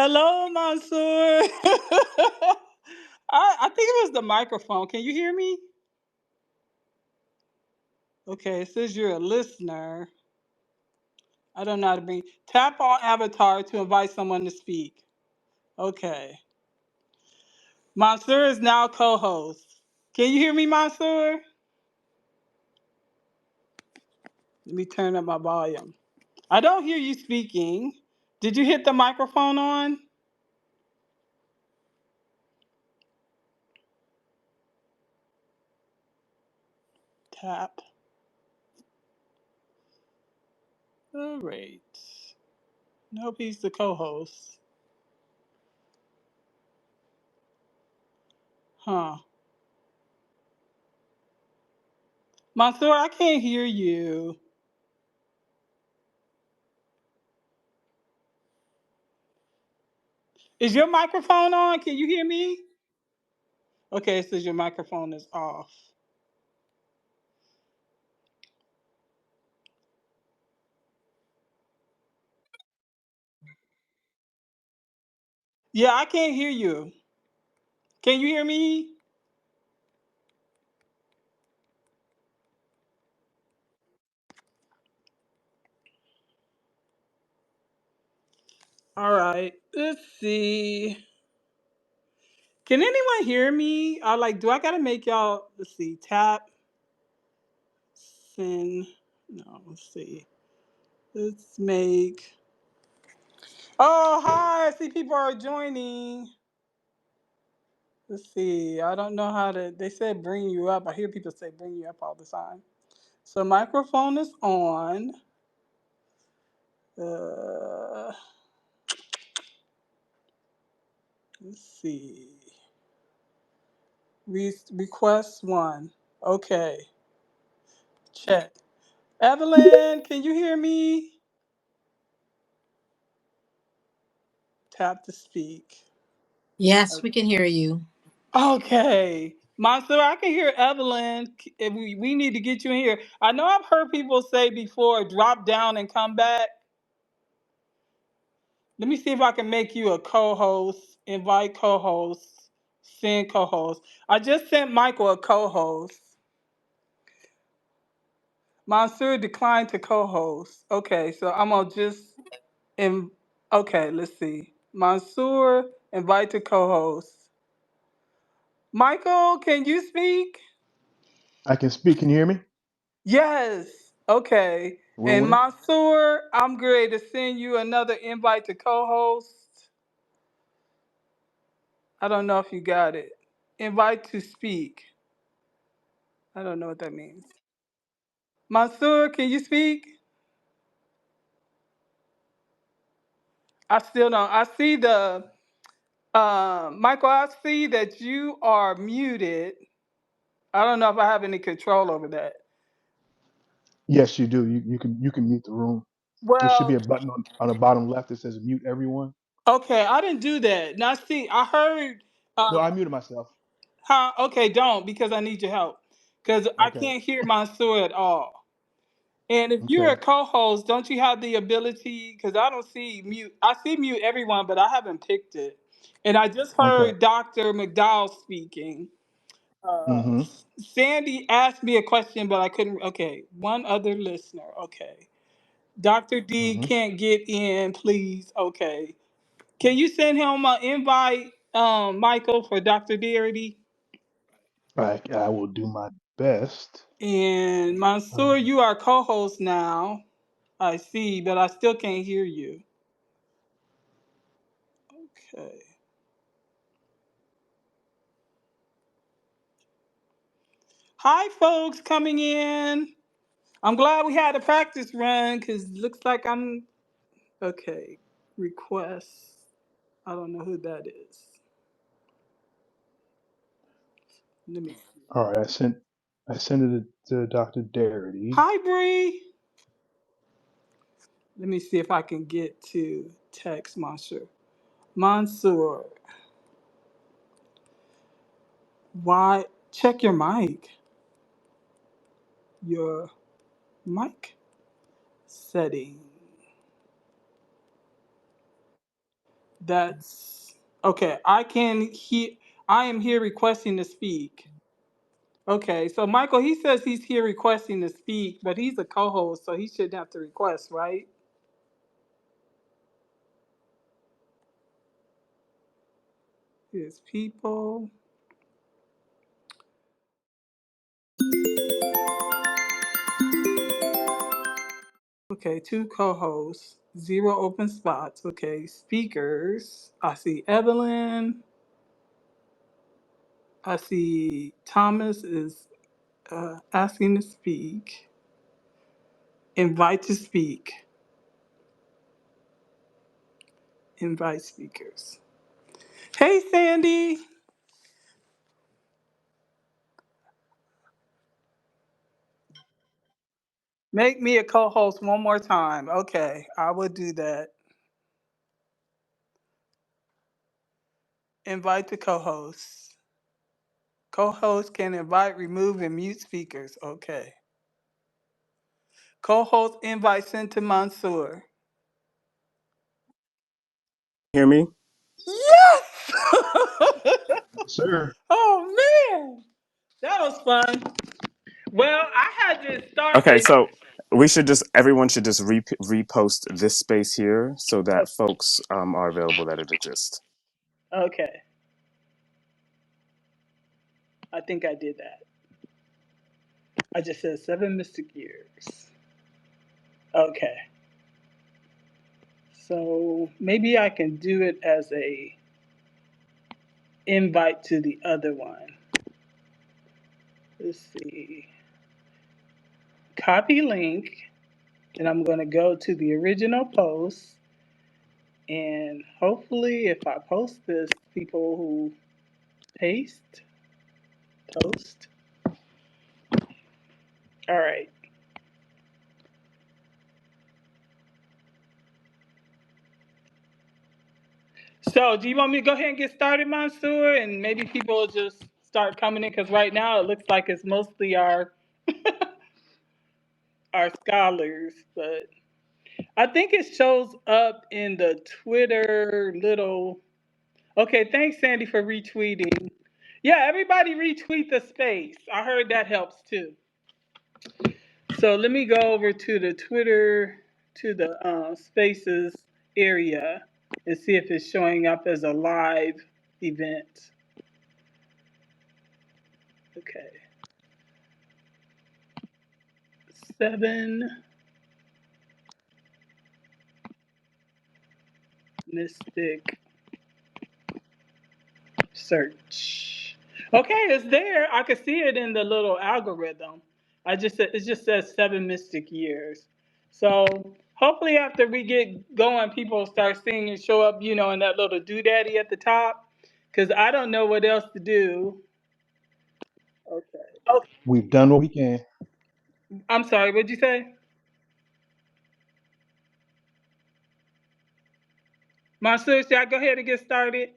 Hello, Mansoor. I think it was the microphone. Can you hear me? Okay, it says you're a listener. I don't know how to bring. Tap on avatar to invite someone to speak. Okay. Mansoor is now co-host. Can you hear me, Mansoor? Let me turn up my volume. I don't hear you speaking. Did you hit the microphone on? Tap. All right. Nope, he's the co-host. Huh. Mansoor, I can't hear you. Is your microphone on? Can you hear me? Okay, it says your microphone is off. Yeah, I can't hear you. Can you hear me? All right, let's see. Can anyone hear me? Do I gotta make y'all, let's see, tap, send, no, let's see. Let's make, oh, hi, I see people are joining. Let's see, I don't know how to, they said bring you up. I hear people say bring you up all the time. So microphone is on. Uh, let's see. Request one. Okay. Check. Evelyn, can you hear me? Tap to speak. Yes, we can hear you. Okay. Monster, I can hear Evelyn. If we need to get you in here. I know I've heard people say before, drop down and come back. Let me see if I can make you a co-host. Invite co-host. Send co-host. I just sent Michael a co-host. Mansoor declined to co-host. Okay, so I'm gonna just okay, let's see. Mansoor, invite to co-host. Michael, can you speak? I can speak. Can you hear me? Yes. Okay. And Ruler. Mansoor, I'm going to send you another invite to co-host. I don't know if you got it. Invite to speak. I don't know what that means. Mansoor, can you speak? I still don't. I see the Michael. I see that you are muted. I don't know if I have any control over that. Yes, you do. You can mute the room. There should be Well, a button on the bottom left that says mute everyone. okay, I didn't do that. Now, see, I heard. No, Uh, I muted myself. huh? Okay, don't because I need your help because I Okay. can't hear Mansoor at all. And if you're Okay. a co-host, don't you have the ability? Because I don't see mute. I see mute everyone, but I haven't picked it. And I just Okay. heard Dr. McDowell speaking. Uh, Mm-hmm. Sandy asked me a question, but I couldn't. Okay, one other listener. Okay. Dr. D Mm-hmm. can't get in, please. Okay. Can you send him an invite, Michael, for Dr. Darity? I will do my best. And Mansoor, Um, you are co-host now. I see, but I still can't hear you. Okay. Hi, folks coming in. I'm glad we had a practice run because looks like I'm okay. Request. I don't know who that is. Let me. all right. I sent it to Dr. Darity. Hi, Bree. Let me see if I can get to text Mansoor. Mansoor, why? Check your mic. Your mic setting. That's okay. I am here requesting to speak. Okay, so Michael, he says he's here requesting to speak, but he's a co-host, so he shouldn't have to request, right? His people. Okay, two co-hosts, zero open spots. Okay, speakers. I see Evelyn. I see Thomas is asking to speak. Invite to speak. Invite speakers. Hey, Sandy. Make me a co-host one more time. Okay, I will do that. Invite the co-hosts. Co-hosts can invite, remove, and mute speakers. Okay. Co-host invite sent to Mansour. Hear me? Yes! Yes, sir. Oh man, that was fun. Well, I had to start Okay, this. so everyone should just repost this space here so that folks are available that it exists. Okay, I think I did that. I just said 7 mystic years. Okay, so maybe I can do it as a invite to the other one. Let's see. Copy link, and I'm going to go to the original post. And hopefully, if I post this, people who paste, post. All right. So, do you want me to go ahead and get started, Mansour? And maybe people will just start coming in because right now it looks like it's mostly our scholars, but I think it shows up in the Twitter little. Okay, thanks, Sandy, for retweeting. Yeah, everybody retweet the space. I heard that helps too. So let me go over to the Twitter, to the spaces area and see if it's showing up as a live event. Okay. 7 mystic search. Okay, it's there. I can see it in the little algorithm. It just says 7 mystic years. So hopefully after we get going, people will start seeing it show up, in that little doodaddy at the top. Cause I don't know what else to do. Okay. Okay. We've done what we can. I'm sorry. What'd you say, Monsieur? Should I go ahead and get started?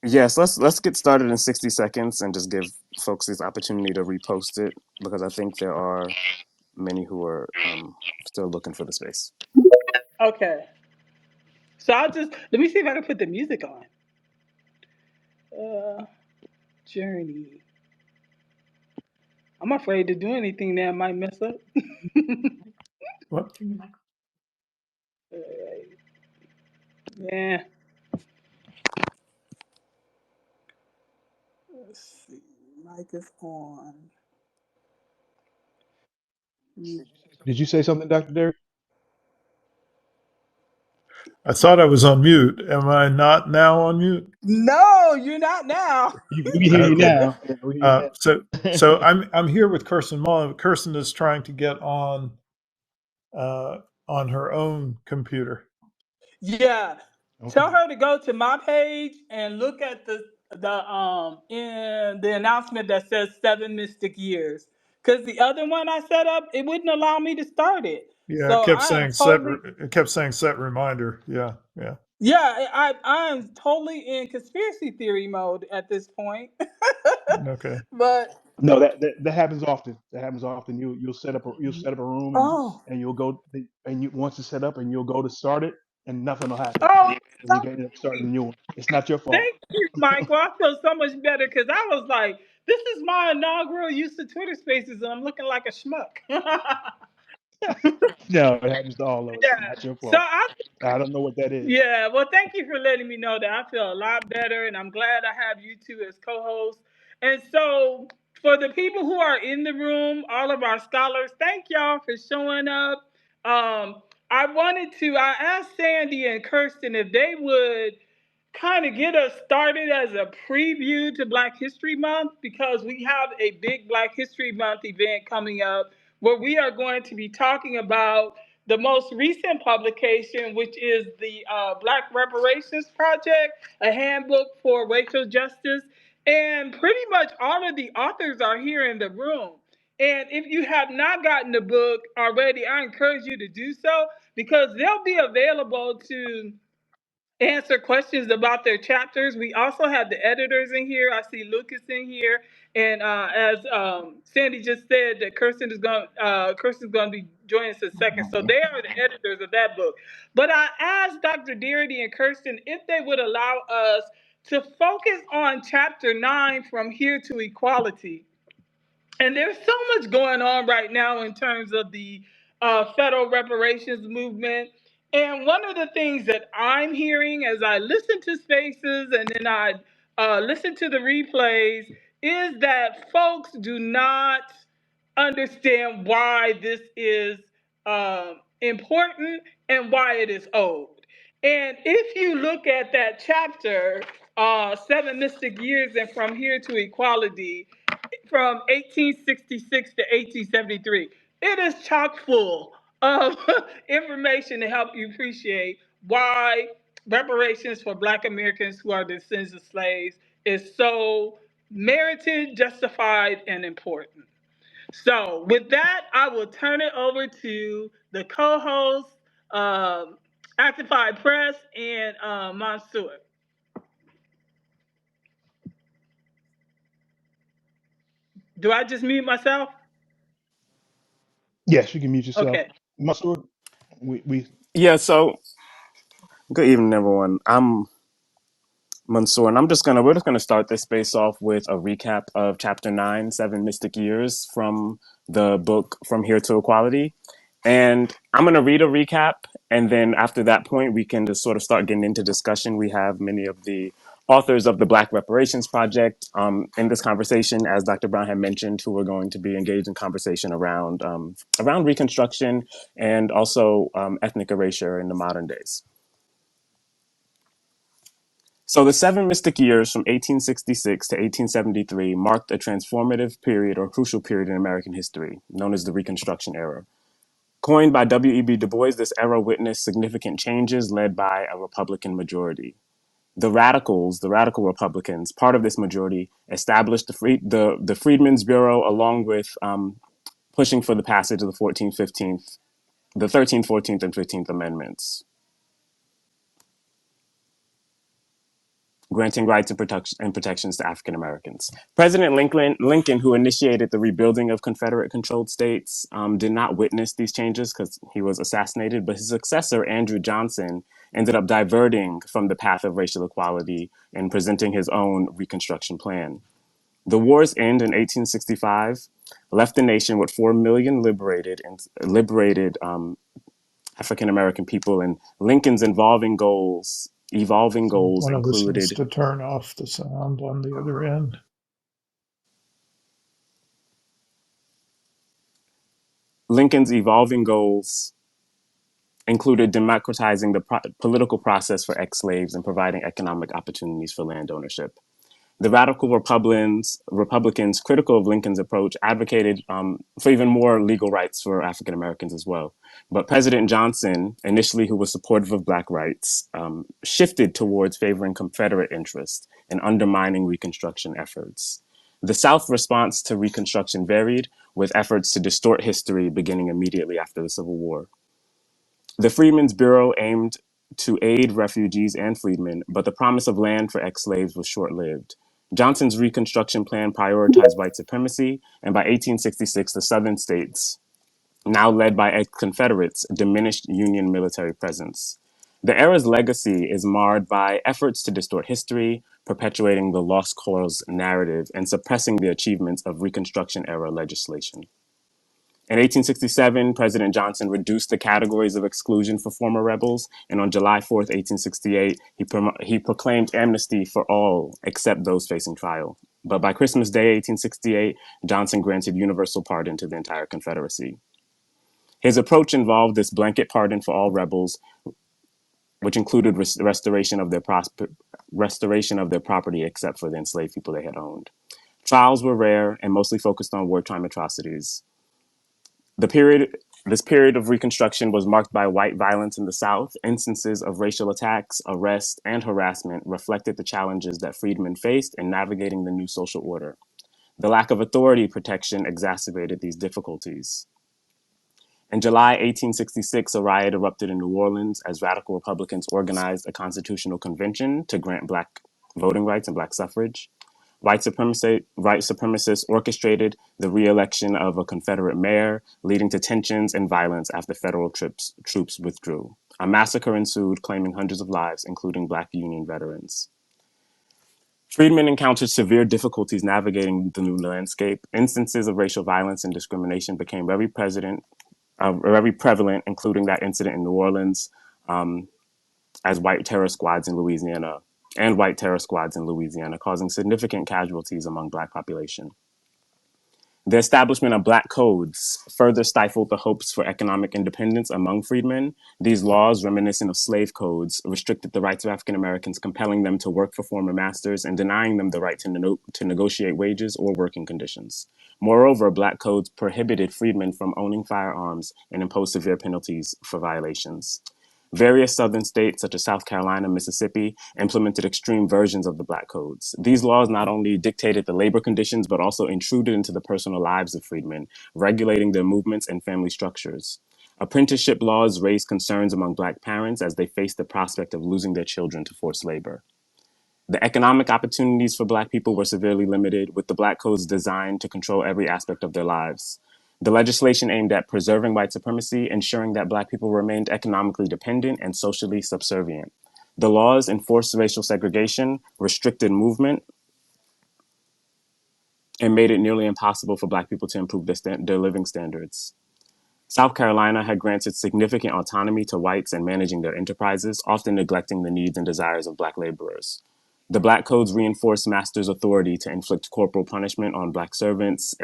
Yes, let's get started in 60 seconds and just give folks this opportunity to repost it because I think there are many who are still looking for the space. Okay. So let me see if I can put the music on. Uh, Journey. I'm afraid to do anything that might mess up. What? Yeah. Let's see. Mic is on. Did you say something, Dr. Derek? I thought I was on mute. Am I not now on mute? No, you're not now. We can hear you Okay. now. Yeah, we hear you So now. so I'm here with Kirsten Mullen. Kirsten is trying to get on her own computer. Yeah. Okay. Tell her to go to my page and look at the in the announcement that says 7 mystic years. Cause the other one I set up, it wouldn't allow me to start it. Yeah, So I am totally it kept saying set reminder. Yeah, yeah. yeah, I'm totally in conspiracy theory mode at this point. Okay. but No, that happens often. That happens often. You'll set up a room, Oh. and you'll go and you once it's set up and you'll go to start it and nothing will happen, Oh, and you end up starting a new one. It's not your fault. thank you, Michael. I feel so much better because I was like, this is my inaugural use of Twitter Spaces, and I'm looking like a schmuck. No, it happens to all of us. Yeah. Not your So fault. I don't know what that is. yeah, well, thank you for letting me know that. I feel a lot better, and I'm glad I have you two as co-hosts. And so, for the people who are in the room, all of our scholars, thank y'all for showing up. I asked Sandy and Kirsten if they would kind of get us started as a preview to Black History Month because we have a big Black History Month event coming up where we are going to be talking about the most recent publication, which is the Black Reparations Project, a handbook for racial justice. And pretty much all of the authors are here in the room. And if you have not gotten the book already, I encourage you to do so because they'll be available to answer questions about their chapters. We also have the editors in here. I see Lucas in here, and as Sandy just said, that Kirsten's going to be joining us in a second. So they are the editors of that book. But I asked Dr. Darity and Kirsten if they would allow us to focus on chapter 9 from here to equality, and there's so much going on right now in terms of the federal reparations movement. And one of the things that I'm hearing as I listen to spaces and then I listen to the replays is that folks do not understand why this is important and why it is old. And if you look at that chapter, Seven Mystic Years and From Here to Equality, from 1866 to 1873. It is chock full of information to help you appreciate why reparations for Black Americans who are descendants of slaves is so merited, justified, and important. So, with that, I will turn it over to the co host, Actify Press, and Mansour. Do I just mute myself? Yes, you can mute yourself. Okay. Muscle. We Yeah, so good evening, everyone. I'm Mansoor, and we're just gonna start this space off with a recap of chapter 9, Seven Mystic Years from the book From Here to Equality. And I'm gonna read a recap, and then after that point, we can just sort of start getting into discussion. We have many of the authors of the Black Reparations Project in this conversation, as Dr. Brown had mentioned, who are going to be engaged in conversation around Reconstruction and also ethnic erasure in the modern days. So the seven mystic years from 1866 to 1873 marked a transformative period or crucial period in American history, known as the Reconstruction era. Coined by W.E.B. Du Bois, this era witnessed significant changes led by a Republican majority. The radical Republicans, part of this majority, established the Freedmen's Bureau along with pushing for the passage of the 13th, 14th, and 15th Amendments, granting rights and protections to African Americans. President Lincoln, who initiated the rebuilding of Confederate-controlled states, did not witness these changes because he was assassinated, but his successor, Andrew Johnson, ended up diverting from the path of racial equality and presenting his own Reconstruction plan. The war's end in 1865 left the nation with 4 million liberated African American people, and Lincoln's evolving goals One of us needs included to turn off the sound on the other end. Lincoln's evolving goals included democratizing the political process for ex-slaves and providing economic opportunities for land ownership. The radical Republicans, critical of Lincoln's approach, advocated for even more legal rights for African Americans as well. But President Johnson, initially who was supportive of Black rights, shifted towards favoring Confederate interests and undermining Reconstruction efforts. The South's response to Reconstruction varied, with efforts to distort history beginning immediately after the Civil War. The Freedmen's Bureau aimed to aid refugees and freedmen, but the promise of land for ex-slaves was short-lived. Johnson's Reconstruction plan prioritized white supremacy, and by 1866, the Southern states, now led by ex-Confederates, diminished Union military presence. The era's legacy is marred by efforts to distort history, perpetuating the lost cause narrative, and suppressing the achievements of Reconstruction era legislation. In 1867, President Johnson reduced the categories of exclusion for former rebels, and on July 4th, 1868, he proclaimed amnesty for all except those facing trial. But by Christmas Day, 1868, Johnson granted universal pardon to the entire Confederacy. His approach involved this blanket pardon for all rebels, which included restoration of their property except for the enslaved people they had owned. Trials were rare and mostly focused on wartime atrocities. This period of Reconstruction was marked by white violence in the South. Instances of racial attacks, arrest, and harassment reflected the challenges that freedmen faced in navigating the new social order. The lack of authority protection exacerbated these difficulties. In July 1866, a riot erupted in New Orleans as radical Republicans organized a constitutional convention to grant Black voting rights and Black suffrage. White supremacists orchestrated the re-election of a Confederate mayor, leading to tensions and violence after federal troops withdrew. A massacre ensued, claiming hundreds of lives, including Black Union veterans. Freedmen encountered severe difficulties navigating the new landscape. Instances of racial violence and discrimination became very prevalent, including that incident in New Orleans, as white terror squads in Louisiana, causing significant casualties among Black population. The establishment of Black codes further stifled the hopes for economic independence among freedmen. These laws, reminiscent of slave codes, restricted the rights of African Americans, compelling them to work for former masters and denying them the right to negotiate wages or working conditions. Moreover, Black codes prohibited freedmen from owning firearms and imposed severe penalties for violations. Various southern states, such as South Carolina and Mississippi, implemented extreme versions of the Black codes. These laws not only dictated the labor conditions, but also intruded into the personal lives of freedmen, regulating their movements and family structures. Apprenticeship laws raised concerns among Black parents as they faced the prospect of losing their children to forced labor. The economic opportunities for Black people were severely limited, with the Black codes designed to control every aspect of their lives. The legislation aimed at preserving white supremacy, ensuring that Black people remained economically dependent and socially subservient. The laws enforced racial segregation, restricted movement, and made it nearly impossible for Black people to improve their living standards. South Carolina had granted significant autonomy to whites in managing their enterprises, often neglecting the needs and desires of Black laborers. The Black codes reinforced masters' authority to inflict corporal punishment on Black servants,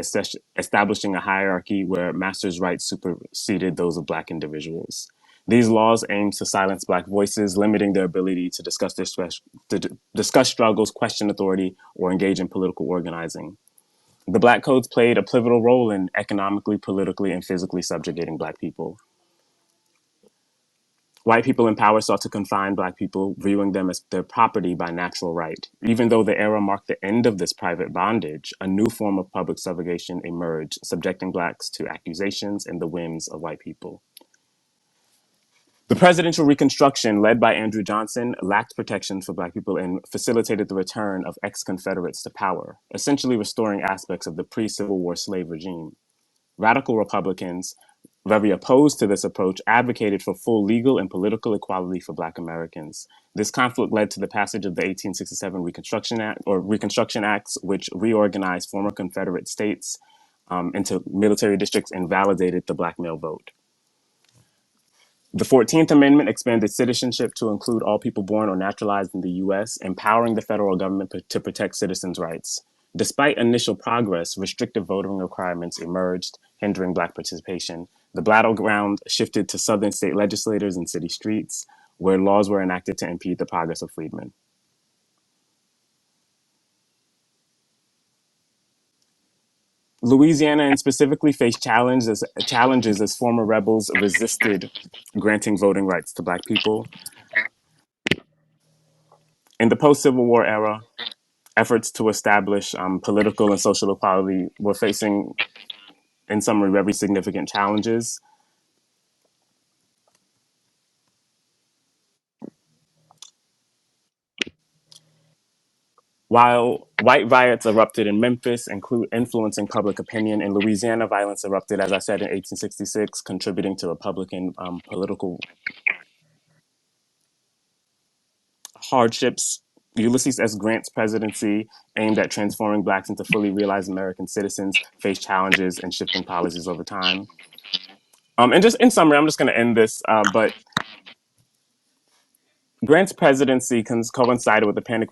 establishing a hierarchy where masters' rights superseded those of Black individuals. These laws aimed to silence Black voices, limiting their ability to discuss struggles, question authority, or engage in political organizing. The Black codes played a pivotal role in economically, politically, and physically subjugating Black people. White people in power sought to confine Black people, viewing them as their property by natural right. Even though the era marked the end of this private bondage, a new form of public subjugation emerged, subjecting Blacks to accusations and the whims of white people. The presidential reconstruction, led by Andrew Johnson, lacked protections for Black people and facilitated the return of ex-Confederates to power, essentially restoring aspects of the pre-Civil War slave regime. Radical Republicans, very opposed to this approach, advocated for full legal and political equality for Black Americans. This conflict led to the passage of the 1867 Reconstruction Acts, which reorganized former Confederate states into military districts and validated the Black male vote. The 14th Amendment expanded citizenship to include all people born or naturalized in the U.S., empowering the federal government to protect citizens' rights. Despite initial progress, restrictive voting requirements emerged, hindering Black participation. The battleground shifted to Southern state legislators and city streets, where laws were enacted to impede the progress of freedmen. Louisiana and specifically faced challenges as former rebels resisted granting voting rights to Black people. In the post-Civil War era, efforts to establish political and social equality were facing, in summary, very significant challenges. While white riots erupted in Memphis, influencing public opinion, in Louisiana, violence erupted, as I said, in 1866, contributing to Republican political hardships. Ulysses S. Grant's presidency, aimed at transforming blacks into fully realized American citizens, faced challenges and shifting policies over time. And just in summary, I'm just going to end this, but Grant's presidency coincided with the Panic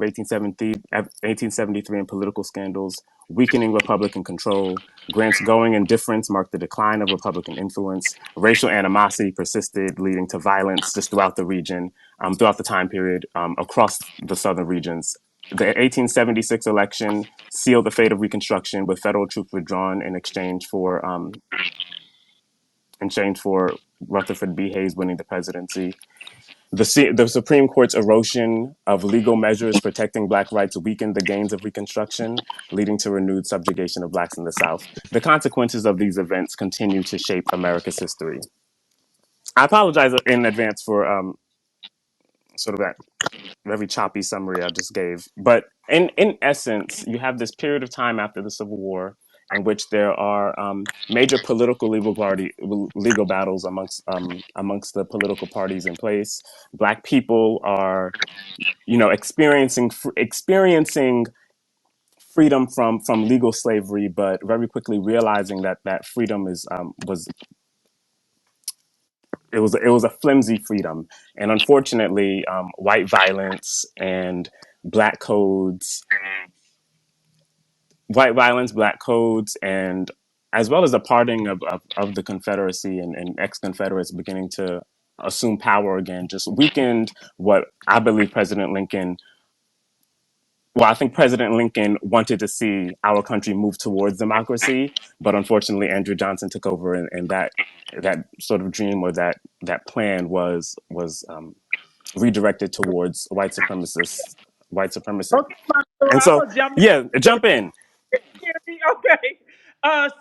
of 1873 and political scandals, weakening Republican control. Grant's going indifference marked the decline of Republican influence. Racial animosity persisted, leading to violence just throughout the region, throughout the time period, across the southern regions. The 1876 election sealed the fate of Reconstruction, with federal troops withdrawn in exchange for Rutherford B. Hayes winning the presidency. The Supreme Court's erosion of legal measures protecting Black rights weakened the gains of Reconstruction, leading to renewed subjugation of Blacks in the South. The consequences of these events continue to shape America's history. I apologize in advance for sort of that very choppy summary I just gave. But in essence, you have this period of time after the Civil War in which there are major political legal battles amongst the political parties in place. Black people are, experiencing freedom from legal slavery, but very quickly realizing that freedom was it was a flimsy freedom. And unfortunately, white violence and black codes white violence, black codes, and as well as the parting of the Confederacy and ex-Confederates beginning to assume power again, just weakened what I believe I think President Lincoln wanted to see our country move towards democracy, but unfortunately Andrew Johnson took over, and that sort of dream, or that plan was redirected towards white supremacists. Okay, Marcelo, And I'm so, gonna jump yeah, in. jump in. Okay.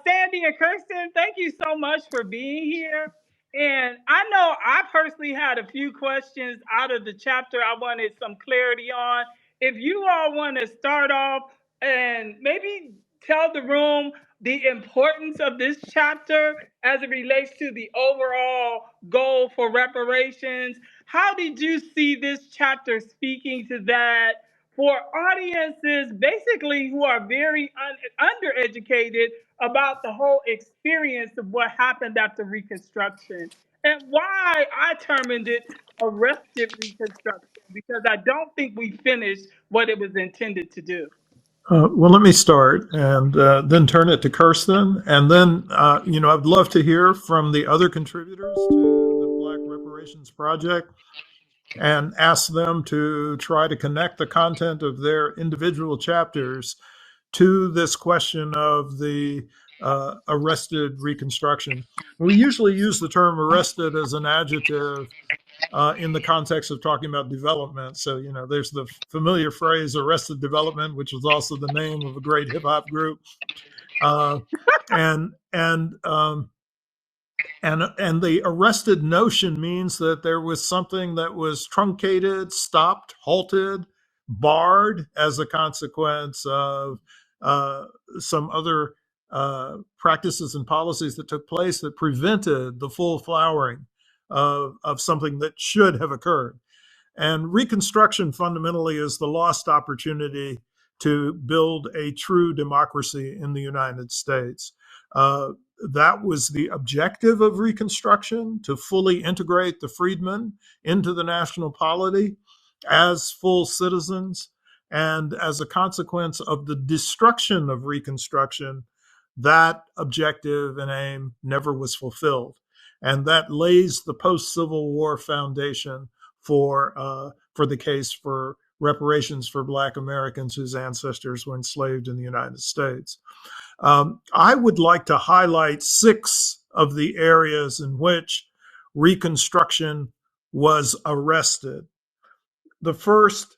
Sandy and Kirsten, thank you so much for being here. And I know I personally had a few questions out of the chapter I wanted some clarity on. If you all want to start off and maybe tell the room the importance of this chapter as it relates to the overall goal for reparations, how did you see this chapter speaking to that? For audiences basically who are very undereducated about the whole experience of what happened after Reconstruction and why I termed it arrested Reconstruction, because I don't think we finished what it was intended to do. Well, let me start and then turn it to Kirsten. And then, I'd love to hear from the other contributors to the Black Reparations Project and ask them to try to connect the content of their individual chapters to this question of the arrested Reconstruction. We usually use the term arrested as an adjective in the context of talking about development. So, there's the familiar phrase arrested development, which was also the name of a great hip hop group. Uh, and, and, um, and the arrested notion means that there was something that was truncated, stopped, halted, barred as a consequence of uh, some other practices and policies that took place that prevented the full flowering of something that should have occurred. And Reconstruction fundamentally is the lost opportunity to build a true democracy in the United States. That was the objective of Reconstruction, to fully integrate the freedmen into the national polity as full citizens. And as a consequence of the destruction of Reconstruction, that objective and aim never was fulfilled. And that lays the post Civil War foundation for the case for reparations for Black Americans whose ancestors were enslaved in the United States. I would like to highlight 6 of the areas in which Reconstruction was arrested. The first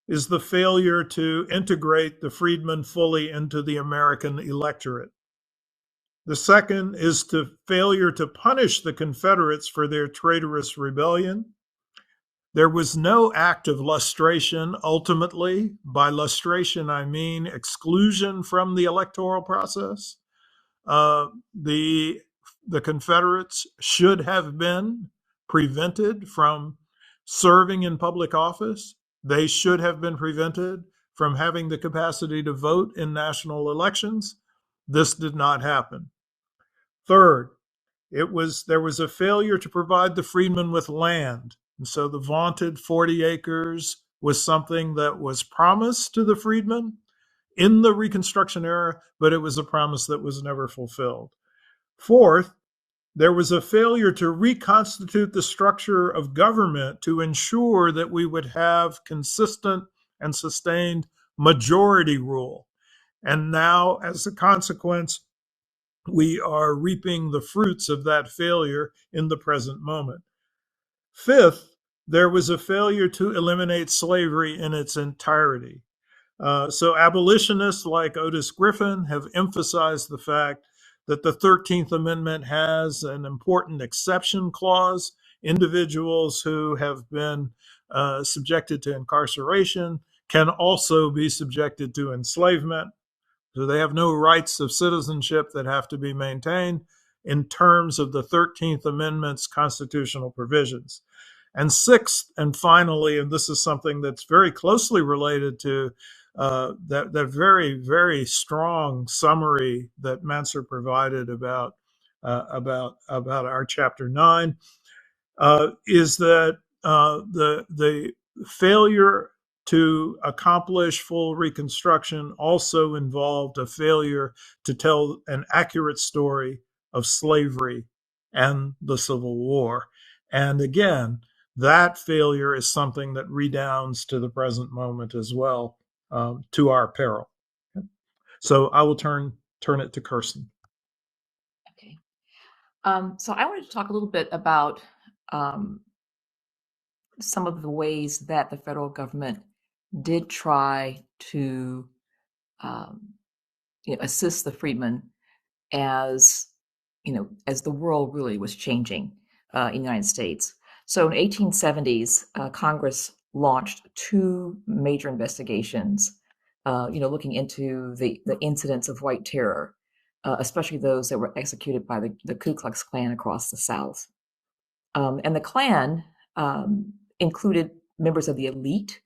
is the failure to integrate the freedmen fully into the American electorate. The second is the failure to punish the Confederates for their traitorous rebellion. There was no act of lustration ultimately. By lustration, I mean exclusion from the electoral process. Uh, the the Confederates should have been prevented from serving in public office. They should have been prevented from having the capacity to vote in national elections. This did not happen. Third, there was a failure to provide the freedmen with land. And so the vaunted 40 acres was something that was promised to the freedmen in the Reconstruction era, but it was a promise that was never fulfilled. Fourth, there was a failure to reconstitute the structure of government to ensure that we would have consistent and sustained majority rule. And now, as a consequence, we are reaping the fruits of that failure in the present moment. Fifth, there was a failure to eliminate slavery in its entirety. So abolitionists like Otis Griffin have emphasized the fact that the 13th Amendment has an important exception clause. Individuals who have been subjected to incarceration can also be subjected to enslavement. So they have no rights of citizenship that have to be maintained in terms of the 13th Amendment's constitutional provisions. And sixth, and finally, and this is something that's very closely related to that very, very strong summary that Mansur provided about our chapter 9, is that the failure to accomplish full reconstruction also involved a failure to tell an accurate story of slavery and the Civil War. And again, that failure is something that redounds to the present moment as well, to our peril. So I will turn it to Kirsten. Okay. So I wanted to talk a little bit about some of the ways that the federal government did try to assist the freedmen as the world really was changing in the United States. So in 1870s, Congress launched two major investigations, looking into the incidents of white terror, especially those that were executed by the Ku Klux Klan across the South. And the Klan included members of the elite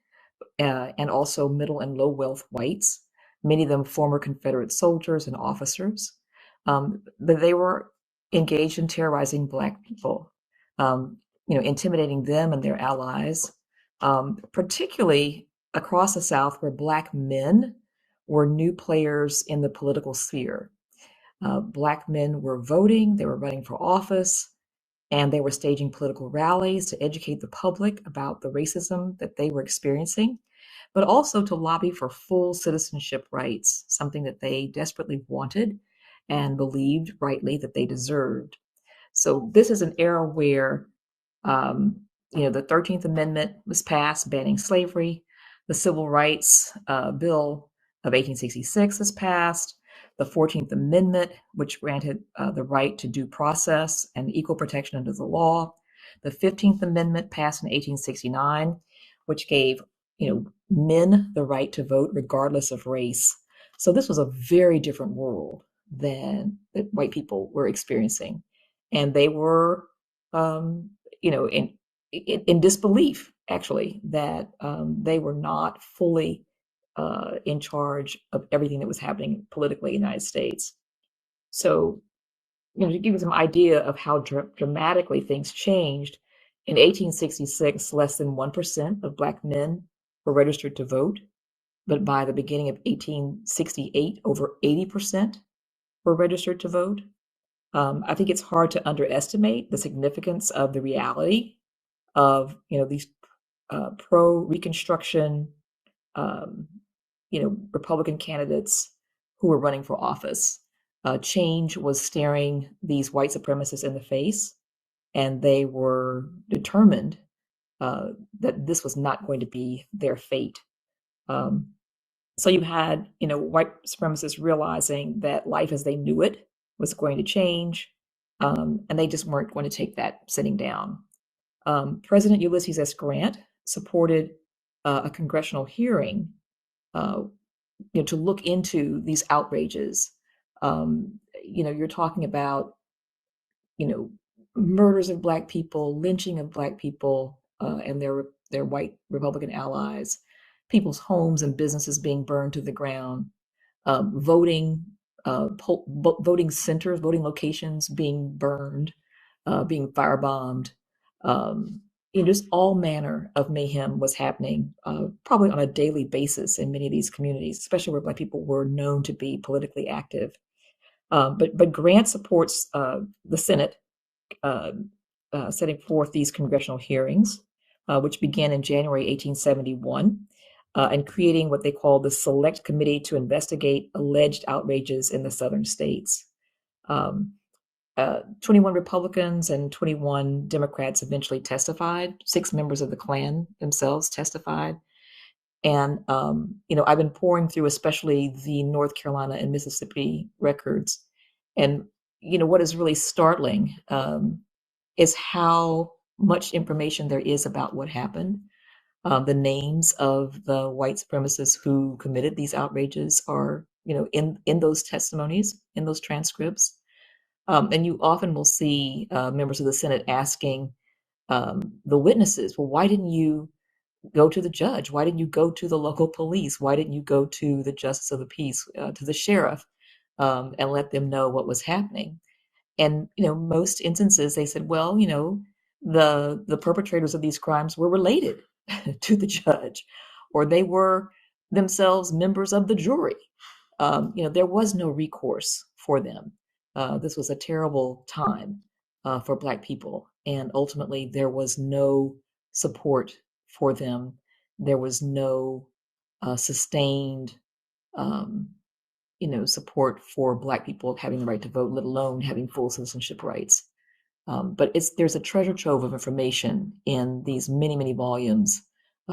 and also middle and low wealth whites, many of them former Confederate soldiers and officers. But they were engaged in terrorizing Black people, intimidating them and their allies, particularly across the South, where Black men were new players in the political sphere. Black men were voting, they were running for office, and they were staging political rallies to educate the public about the racism that they were experiencing, but also to lobby for full citizenship rights, something that they desperately wanted and believed rightly that they deserved. So this is an era where, the 13th Amendment was passed, banning slavery. The Civil Rights Bill of 1866 was passed. The 14th Amendment, which granted the right to due process and equal protection under the law. The 15th Amendment passed in 1869, which gave men the right to vote regardless of race. So this was a very different world than that white people were experiencing, and they were, in disbelief actually that they were not fully in charge of everything that was happening politically in the United States. So, to give you some idea of how dramatically things changed, in 1866, less than 1% of Black men were registered to vote. But by the beginning of 1868, over 80% were registered to vote. I think it's hard to underestimate the significance of the reality of, these pro-Reconstruction, Republican candidates who were running for office. Change was staring these white supremacists in the face, and they were determined that this was not going to be their fate. So you had, white supremacists realizing that life as they knew it was going to change, and they just weren't going to take that sitting down. President Ulysses S. Grant supported a congressional hearing to look into these outrages. You're talking about, murders of Black people, lynching of Black people and their white Republican allies, people's homes and businesses being burned to the ground, voting voting centers, voting locations being burned, being firebombed. Just all manner of mayhem was happening, probably on a daily basis in many of these communities, especially where Black people were known to be politically active. But Grant supports the Senate setting forth these congressional hearings, which began in January 1871, and creating what they call the Select Committee to investigate alleged outrages in the Southern states. 21 Republicans and 21 Democrats eventually testified. 6 members of the Klan themselves testified. And, I've been pouring through especially the North Carolina and Mississippi records. And, what is really startling is how much information there is about what happened. The names of the white supremacists who committed these outrages are, in those testimonies, in those transcripts. And you often will see members of the Senate asking the witnesses, well, why didn't you go to the judge? Why didn't you go to the local police? Why didn't you go to the justice of the peace, to the sheriff, and let them know what was happening? And, most instances they said, well, the perpetrators of these crimes were related to the judge, or they were themselves members of the jury. There was no recourse for them. This was a terrible time for Black people. And ultimately, there was no support for them. There was no sustained, support for Black people having the right to vote, let alone having full citizenship rights. But there's a treasure trove of information in these many, many volumes,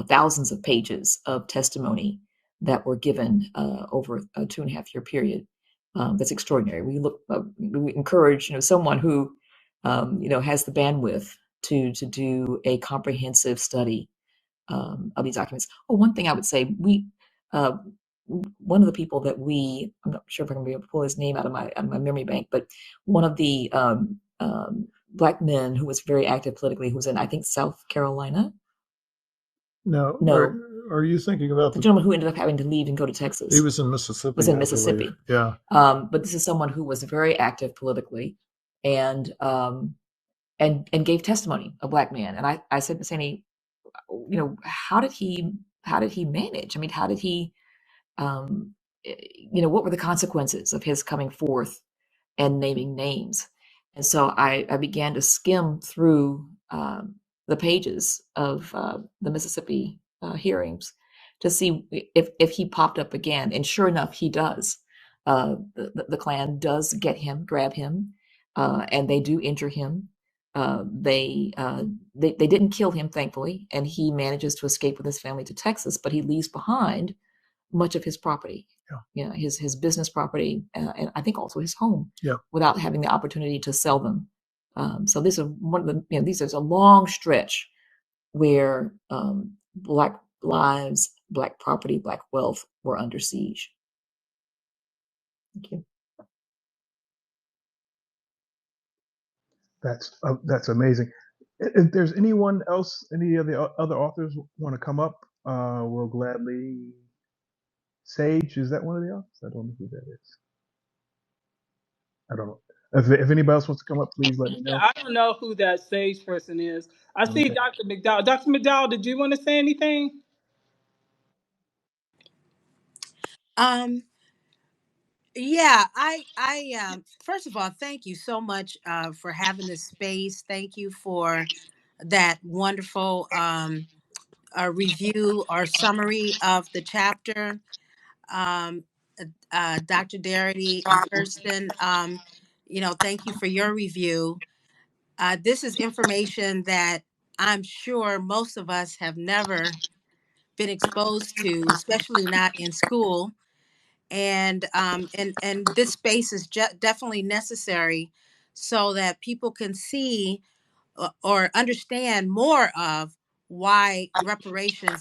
thousands of pages of testimony that were given over a 2.5-year period. That's extraordinary. We encourage, someone who, has the bandwidth to do a comprehensive study of these documents. Oh, one thing I would say, one of the people that I'm not sure if I'm going to be able to pull his name out of my memory bank, but one of the Black men who was very active politically, who was in, I think, South Carolina. No. Are you thinking about the gentleman who ended up having to leave and go to Texas? He was in Mississippi. Was in Mississippi. Yeah. But this is someone who was very active politically and gave testimony, a Black man. And I said to Sandy, how did he manage? I mean, how did he, what were the consequences of his coming forth and naming names? And so I began to skim through the pages of the Mississippi hearings to see if he popped up again. And sure enough, he does. The Klan does grab him, and they do injure him. They didn't kill him, thankfully, and he manages to escape with his family to Texas, but he leaves behind much of his property, his business property, and I think also his home, without having the opportunity to sell them. So this is one of the, these is a long stretch where Black lives, Black property, Black wealth were under siege. Thank you. That's amazing. If there's anyone else, any of the other authors want to come up, we'll gladly. Sage, is that one of the authors? I don't know who that is. I don't know. If anybody else wants to come up, please let me know. I don't know who that Sage person is. I see Dr. McDowell. Dr. McDowell, did you want to say anything? Yeah, I first of all, thank you so much for having this space. Thank you for that wonderful review or summary of the chapter. Dr. Darity and Kirsten, thank you for your review. This is information that I'm sure most of us have never been exposed to, especially not in school. And this space is definitely necessary so that people can see or understand more of why reparations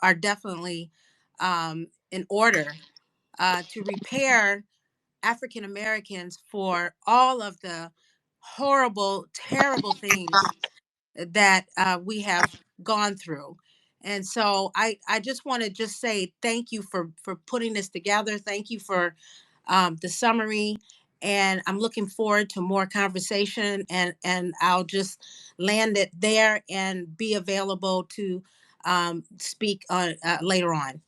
are definitely in order to repair African Americans for all of the horrible, terrible things that we have gone through. And so I just want to just say thank you for putting this together. Thank you for the summary. And I'm looking forward to more conversation, and I'll just land it there and be available to speak later on.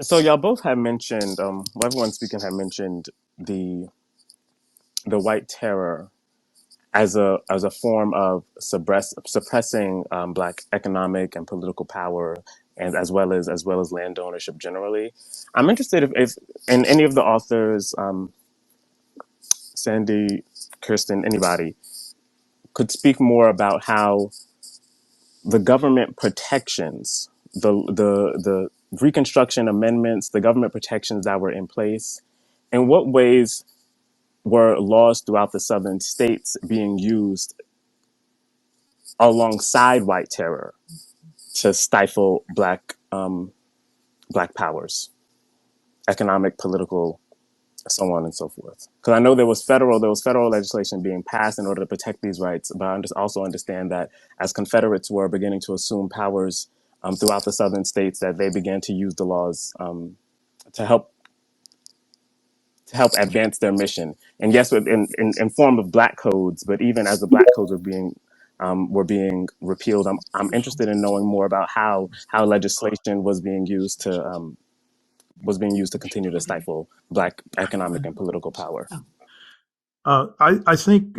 So y'all both had mentioned, well, everyone speaking had mentioned the white terror as a form of suppressing Black economic and political power, and as well as land ownership generally. I'm interested if in any of the authors, Sandy, Kirsten, anybody, could speak more about how the government protections, the Reconstruction amendments, the government protections that were in place, in what ways were laws throughout the southern states being used alongside white terror to stifle black powers, economic, political, so on and so forth. Because I know there was federal legislation being passed in order to protect these rights, but I also understand that as Confederates were beginning to assume powers throughout the southern states, that they began to use the laws to help advance their mission. And yes, in form of black codes, but even as the black codes were being repealed, I'm interested in knowing more about how legislation was being used to continue to stifle Black economic and political power. I think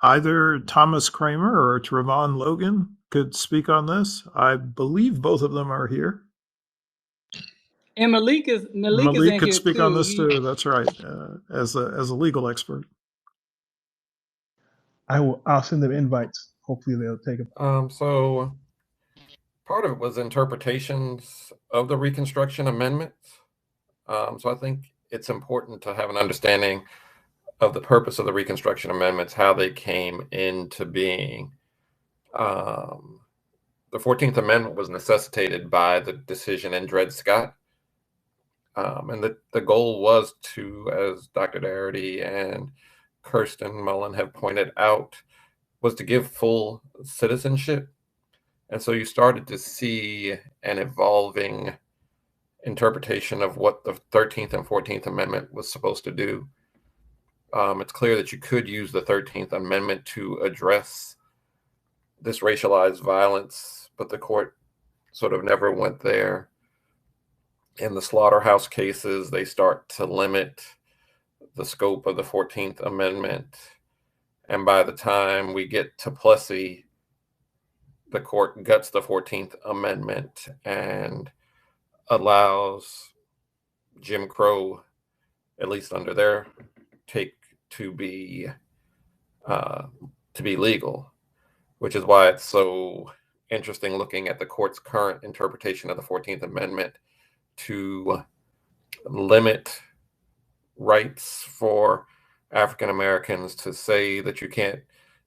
either Thomas Kramer or Trevon Logan could speak on this. I believe both of them are here. And Malik is Malik in could here speak on too. this too. That's right, as a legal expert. I'll send them invites. Hopefully they'll take them. So part of it was interpretations of the Reconstruction amendments. So I think it's important to have an understanding of the purpose of the Reconstruction amendments, how they came into being. The 14th Amendment was necessitated by the decision in Dred Scott. And the goal was to, as Dr. Darity and Kirsten Mullen have pointed out, was to give full citizenship. And so you started to see an evolving interpretation of what the 13th and 14th Amendment was supposed to do. It's clear that you could use the 13th Amendment to address this racialized violence, but the court sort of never went there. In the slaughterhouse cases, they start to limit the scope of the 14th Amendment. And by the time we get to Plessy, the court guts the 14th Amendment and allows Jim Crow, at least under their take, to be legal, which is why it's so interesting looking at the court's current interpretation of the 14th Amendment to limit rights for African Americans, to say that you can't,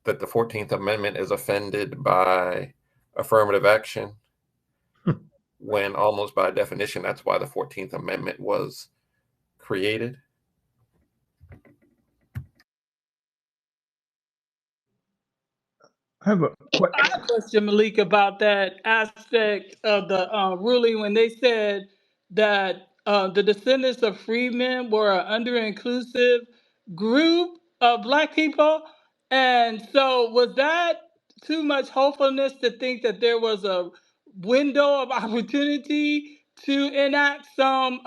that the 14th Amendment is offended by affirmative action, when almost by definition, that's why the 14th Amendment was created. I have a Question, Malik, about that aspect of the ruling when they said that the descendants of freedmen were an under-inclusive group of Black people. And so was that too much hopefulness to think that there was a window of opportunity to enact some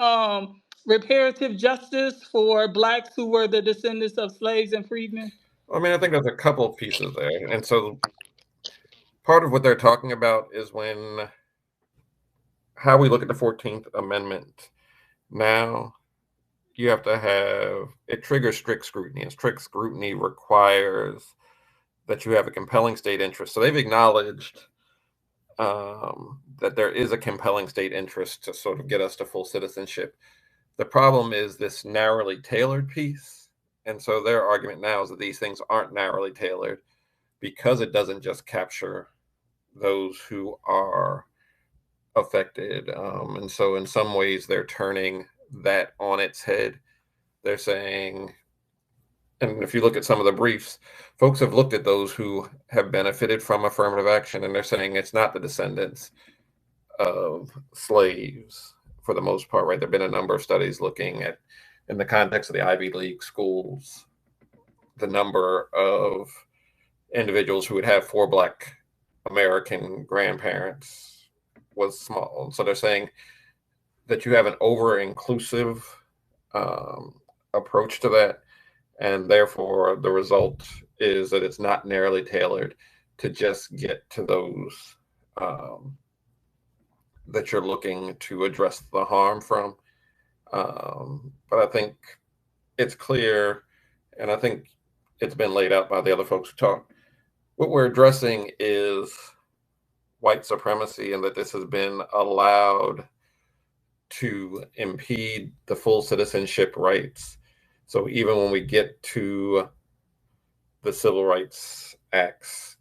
reparative justice for Blacks who were the descendants of slaves and freedmen? I mean, I think there's a couple of pieces there. And so part of what they're talking about is how we look at the 14th Amendment now. You have to have, it triggers strict scrutiny, and strict scrutiny requires that you have a compelling state interest. So they've acknowledged that there is a compelling state interest to sort of get us to full citizenship. The problem is this narrowly tailored piece. And so their argument now is that these things aren't narrowly tailored because it doesn't just capture those who are affected. And so in some ways, they're turning that on its head. They're saying, and if you look at some of the briefs, folks have looked at those who have benefited from affirmative action, and they're saying it's not the descendants of slaves for the most part, right? There have been a number of studies looking at, in the context of the Ivy League schools, the number of individuals who would have 4 Black American grandparents was small. And so they're saying that you have an over-inclusive approach to that, and therefore the result is that it's not narrowly tailored to just get to those that you're looking to address the harm from. But I think it's clear, and I think it's been laid out by the other folks who talk. What we're addressing is white supremacy, and that this has been allowed to impede the full citizenship rights. So even when we get to the Civil Rights Acts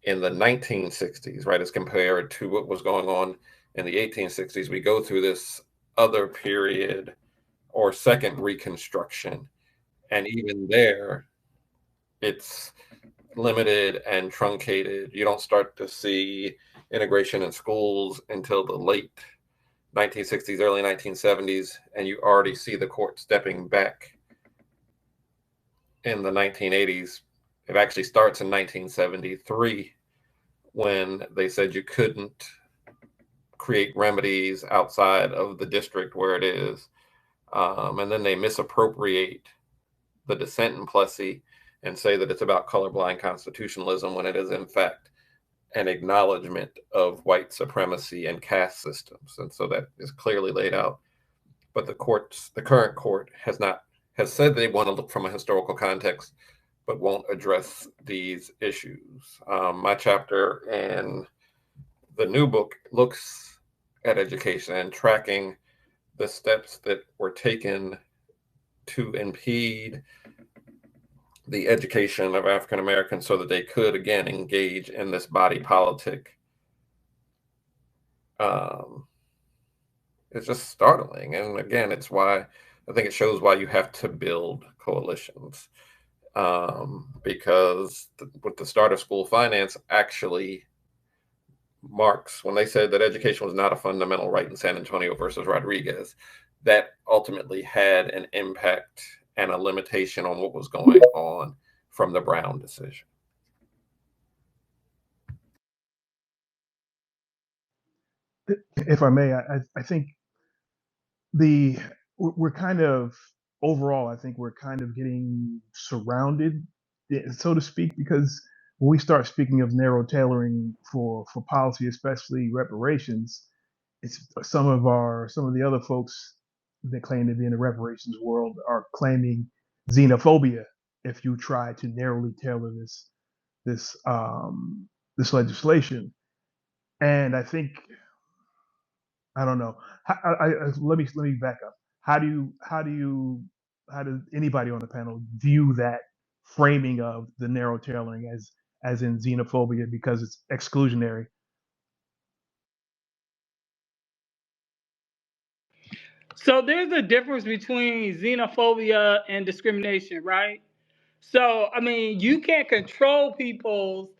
in the 1960s, right, as compared to what was going on in the 1860s, we go through this other period or second Reconstruction. And even there, it's limited and truncated. You don't start to see integration in schools until the late 1960s, early 1970s, and you already see the court stepping back in the 1980s. It actually starts in 1973 when they said you couldn't create remedies outside of the district where it is. And then they misappropriate the dissent in Plessy and say that it's about colorblind constitutionalism when it is in fact an acknowledgement of white supremacy and caste systems. And so that is clearly laid out. But the current court has said they want to look from a historical context, but won't address these issues. My chapter in the new book looks at education and tracking the steps that were taken to impede the education of African Americans so that they could again engage in this body politic. It's just startling. And again, it's why I think it shows why you have to build coalitions. Because with the start of school finance actually marks, when they said that education was not a fundamental right in San Antonio versus Rodriguez, that ultimately had an impact and a limitation on what was going on from the Brown decision. If I may, I think we're kind of overall, I think we're kind of getting surrounded, so to speak, because when we start speaking of narrow tailoring for policy, especially reparations, it's some of the other folks that claim to be in the reparations world are claiming xenophobia if you try to narrowly tailor this this legislation. And I think, I don't know. Let me back up. How does anybody on the panel view that framing of the narrow tailoring as in xenophobia because it's exclusionary? So there's a difference between xenophobia and discrimination, right? So, I mean, you can't control people's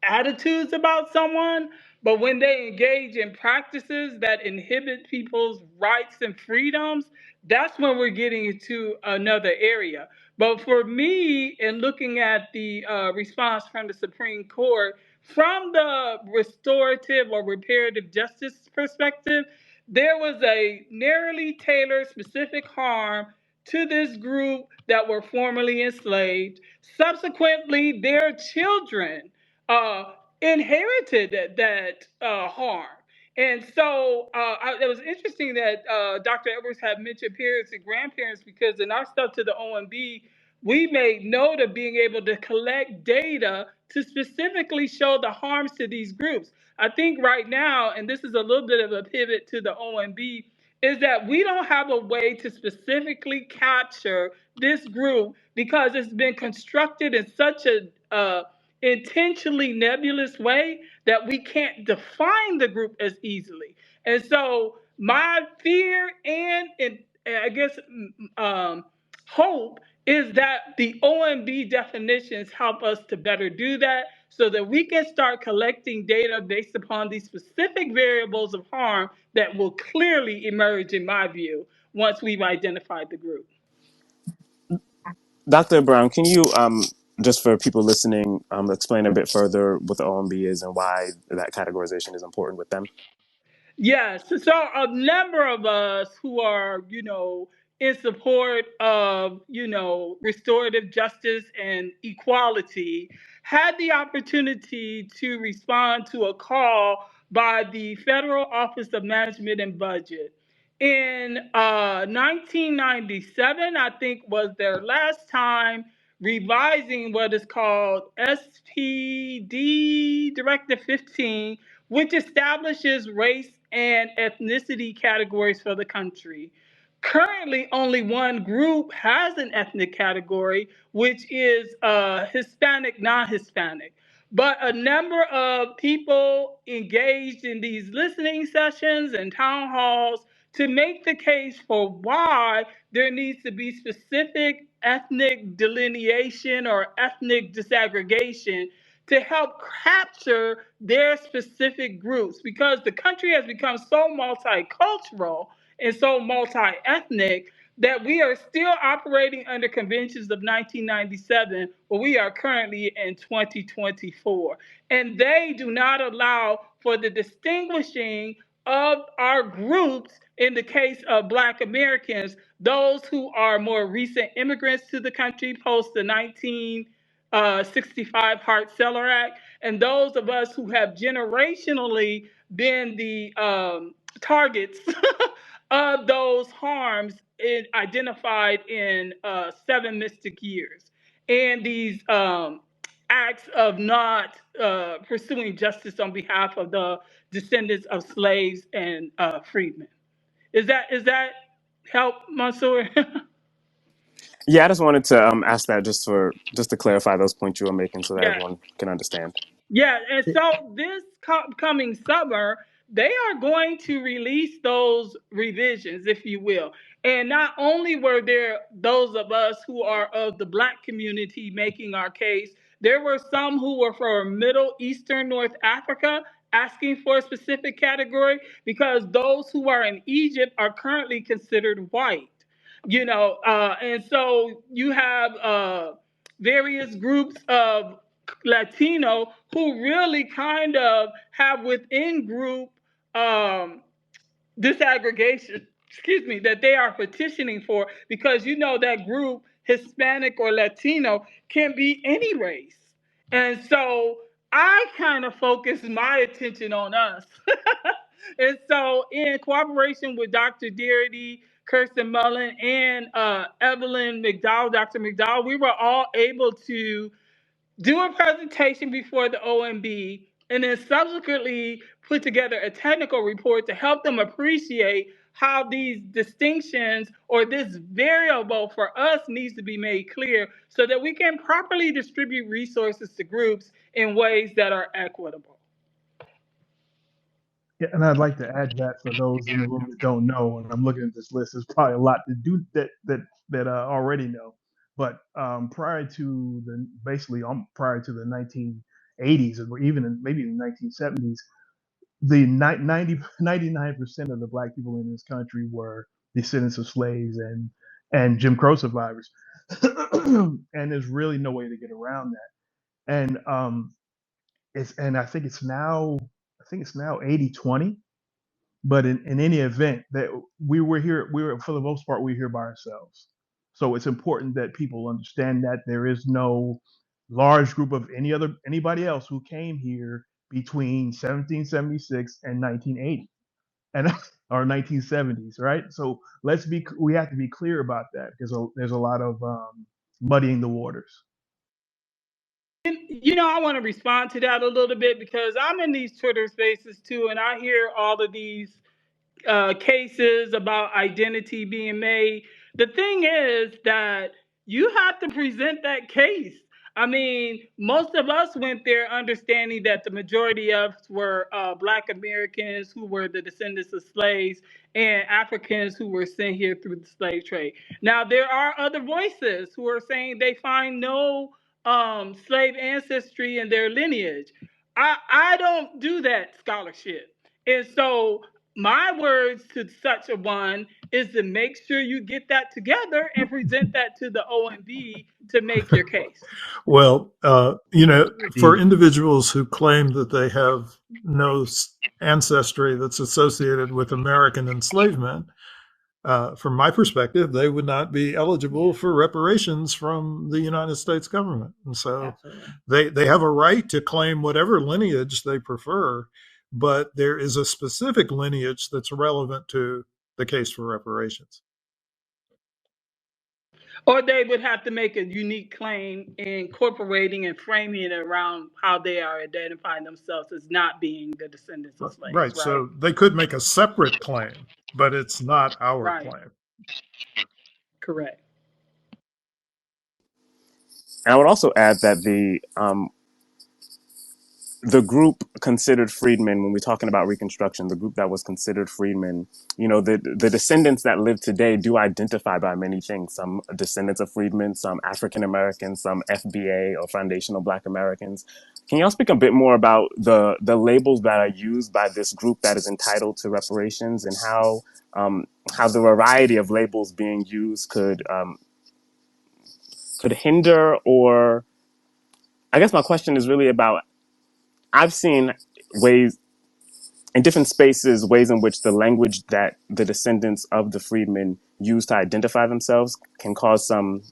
attitudes about someone, but when they engage in practices that inhibit people's rights and freedoms, that's when we're getting into another area. But for me, in looking at the response from the Supreme Court, from the restorative or reparative justice perspective, there was a narrowly tailored specific harm to this group that were formerly enslaved. Subsequently, their children uh, inherited that harm. And so it was interesting that Dr. Edwards had mentioned parents and grandparents because in our stuff to the OMB, we made note of being able to collect data to specifically show the harms to these groups. I think right now, and this is a little bit of a pivot to the OMB, is that we don't have a way to specifically capture this group because it's been constructed in such a intentionally nebulous way that we can't define the group as easily. And so my fear and I guess hope is that the OMB definitions help us to better do that so that we can start collecting data based upon these specific variables of harm that will clearly emerge, in my view, once we've identified the group. Dr. Brown, can you, just for people listening, explain a bit further what the OMB is and why that categorization is important with them? Yes. So a number of us who are, in support of, restorative justice and equality had the opportunity to respond to a call by the Federal Office of Management and Budget. In 1997, I think was their last time revising what is called SPD Directive 15, which establishes race and ethnicity categories for the country. Currently, only one group has an ethnic category, which is Hispanic, non Hispanic. But a number of people engaged in these listening sessions and town halls to make the case for why there needs to be specific ethnic delineation or ethnic disaggregation to help capture their specific groups because the country has become so multicultural and so multi-ethnic that we are still operating under conventions of 1997, but we are currently in 2024. And they do not allow for the distinguishing of our groups in the case of Black Americans, those who are more recent immigrants to the country post the 1965 Hart-Celler Act, and those of us who have generationally been the targets of those harms identified in 7 mystic years and these acts of not pursuing justice on behalf of the descendants of slaves and freedmen. Is that help, Mansour? Yeah, I just wanted to ask that just to clarify those points you were making so that Yeah. everyone can understand. Yeah, and so this coming summer, they are going to release those revisions, if you will. And not only were there those of us who are of the Black community making our case, there were some who were from Middle Eastern North Africa asking for a specific category because those who are in Egypt are currently considered white. And so you have various groups of Latino who really kind of have within group um, disaggregation, excuse me, that they are petitioning for because that group, Hispanic or Latino, can be any race. And so I kind of focus my attention on us. And so, in cooperation with Dr. Darity, Kirsten Mullen, and Evelyn McDowell, Dr. McDowell, we were all able to do a presentation before the OMB, and then subsequently put together a technical report to help them appreciate how these distinctions or this variable for us needs to be made clear so that we can properly distribute resources to groups in ways that are equitable. Yeah, and I'd like to add that for those in the room that don't know, and I'm looking at this list, there's probably a lot to do that already know. But prior to prior to the 1980s, or even maybe the 1970s, the 99% of the Black people in this country were descendants of slaves and Jim Crow survivors, and there's really no way to get around that. And I think it's now 80-20. But in any event, that we were for the most part we're here by ourselves. So it's important that people understand that there is no large group of anybody else who came here between 1776 and 1980 and or 1970s, right? So we have to be clear about that because there's a lot of muddying the waters. And, I want to respond to that a little bit because I'm in these Twitter spaces too, and I hear all of these cases about identity being made. The thing is that you have to present that case. I mean, most of us went there understanding that the majority of us were Black Americans who were the descendants of slaves and Africans who were sent here through the slave trade. Now, there are other voices who are saying they find no slave ancestry in their lineage. I don't do that scholarship. And so my words to such a one is to make sure you get that together and present that to the OMB to make your case. Well, for Indeed. individuals who claim that they have no ancestry that's associated with American enslavement, from my perspective, they would not be eligible for reparations from the United States government. And so they have a right to claim whatever lineage they prefer, but there is a specific lineage that's relevant to the case for reparations. Or they would have to make a unique claim incorporating and framing it around how they are identifying themselves as not being the descendants of slaves, Right. right? So they could make a separate claim, but it's not our Right. claim. Correct. And I would also add that the group considered freedmen, when we're talking about Reconstruction, the group that was considered freedmen, the descendants that live today do identify by many things. Some descendants of freedmen, some African Americans, some FBA or foundational Black Americans. Can y'all speak a bit more about the labels that are used by this group that is entitled to reparations, and how the variety of labels being used could hinder, or I guess my question is really about, I've seen ways in different spaces, ways in which the language that the descendants of the freedmen use to identify themselves can cause some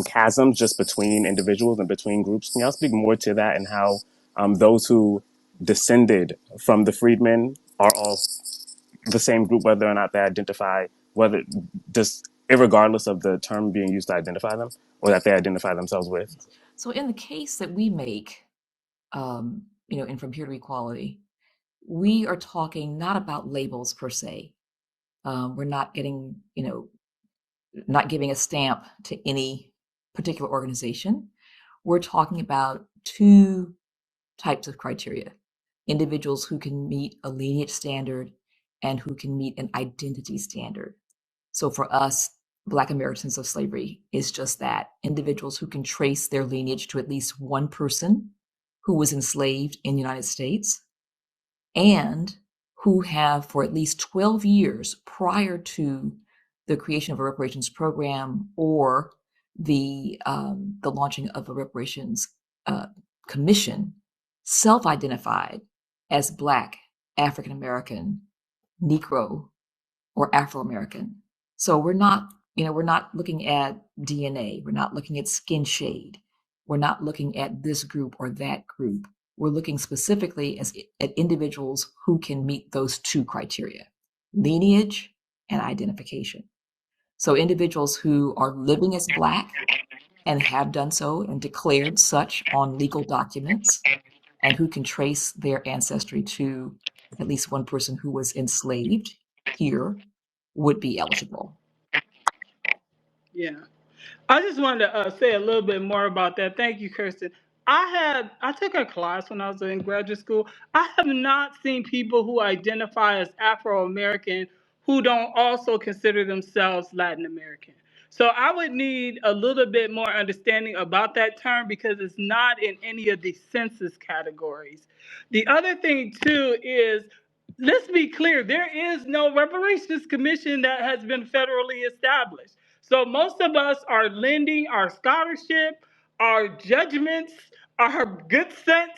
chasms just between individuals and between groups. Can y'all speak more to that, and how those who descended from the freedmen are all the same group, whether or not they identify, whether just irregardless of the term being used to identify them or that they identify themselves with? So in the case that we make, in From Here to Equality, we are talking not about labels per se. We're not getting, not giving a stamp to any particular organization. We're talking about two types of criteria: individuals who can meet a lineage standard and who can meet an identity standard. So for us, Black Americans of slavery is just that: individuals who can trace their lineage to at least one person who was enslaved in the United States, and who have, for at least 12 years prior to the creation of a reparations program or the launching of a reparations commission, self-identified as Black, African American, Negro, or Afro American. So we're not looking at DNA. We're not looking at skin shade. We're not looking at this group or that group. We're looking specifically at individuals who can meet those two criteria: lineage and identification. So individuals who are living as Black and have done so and declared such on legal documents, and who can trace their ancestry to at least one person who was enslaved here, would be eligible. Yeah. I just wanted to say a little bit more about that. Thank you, Kirsten. I took a class when I was in graduate school. I have not seen people who identify as Afro American who don't also consider themselves Latin American. So I would need a little bit more understanding about that term because it's not in any of the census categories. The other thing too is, let's be clear, there is no reparations commission that has been federally established. So most of us are lending our scholarship, our judgments, our good sense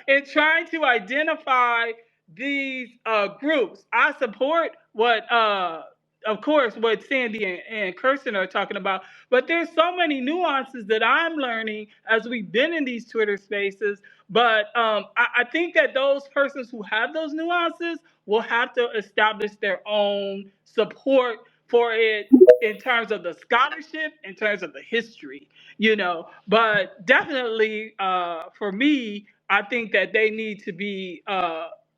in trying to identify these groups. I support of course, what Sandy and Kirsten are talking about, but there's so many nuances that I'm learning as we've been in these Twitter spaces. But I think that those persons who have those nuances will have to establish their own support for it in terms of the scholarship, in terms of the history, but definitely for me, I think that they need to be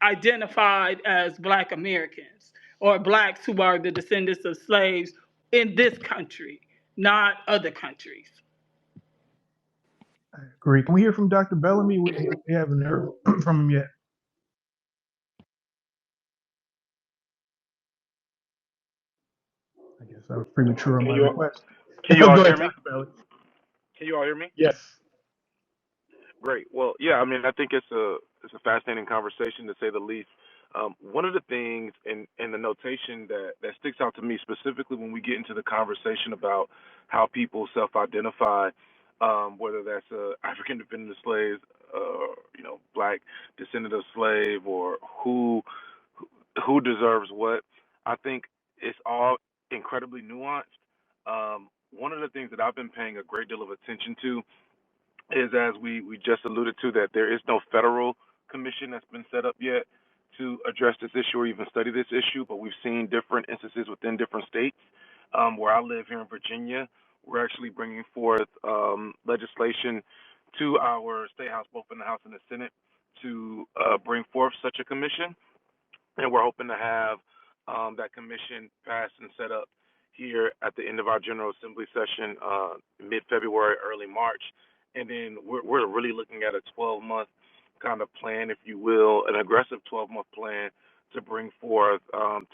identified as Black Americans or Blacks who are the descendants of slaves in this country, not other countries. I agree. Can we hear from Dr. Bellamy? We haven't heard from him yet. I guess I was premature on Can my you all, request. can you Go all ahead, hear me? Dr. Bellamy. Can you all hear me? Yes. Great. Well, yeah. I mean, I think it's a fascinating conversation to say the least. One of the things in the notation that sticks out to me specifically when we get into the conversation about how people self-identify, whether that's African descendant slaves, Black descendant of slave, or who deserves what. I think it's all incredibly nuanced. One of the things that I've been paying a great deal of attention to is, as we just alluded to, that there is no federal commission that's been set up yet to address this issue or even study this issue, but we've seen different instances within different states. Where I live here in Virginia, we're actually bringing forth legislation to our state house, both in the House and the Senate, to bring forth such a commission, and we're hoping to have that commission passed and set up here at the end of our General Assembly session, mid-February, early March, and then we're really looking at a 12-month kind of plan, if you will, an aggressive 12-month plan to bring forth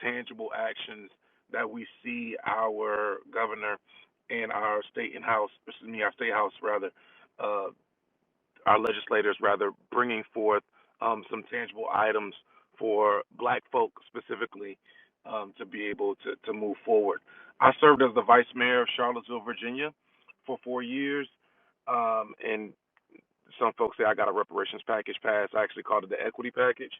tangible actions that we see our governor and our our state house rather, uh, our legislators rather, bringing forth some tangible items for Black folk specifically, to be able to move forward. I served as the vice mayor of Charlottesville, Virginia for 4 years, and some folks say I got a reparations package passed. I actually called it the equity package.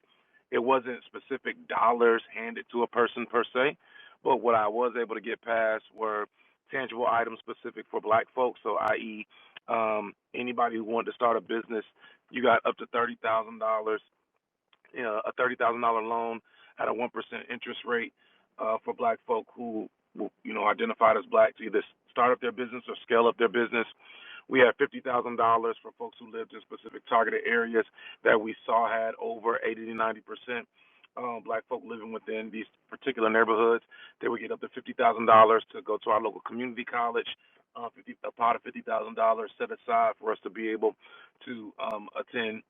It wasn't specific dollars handed to a person per se, but what I was able to get passed were tangible items specific for Black folks. So, i.e., anybody who wanted to start a business, you got up to $30,000, a $30,000 loan at a 1% interest rate for Black folk who, identified as Black, to either start up their business or scale up their business. We have $50,000 for folks who lived in specific targeted areas that we saw had over 80 to 90% Black folk living within these particular neighborhoods. They would get up to $50,000 to go to our local community college. A pot of $50,000 set aside for us to be able to attend,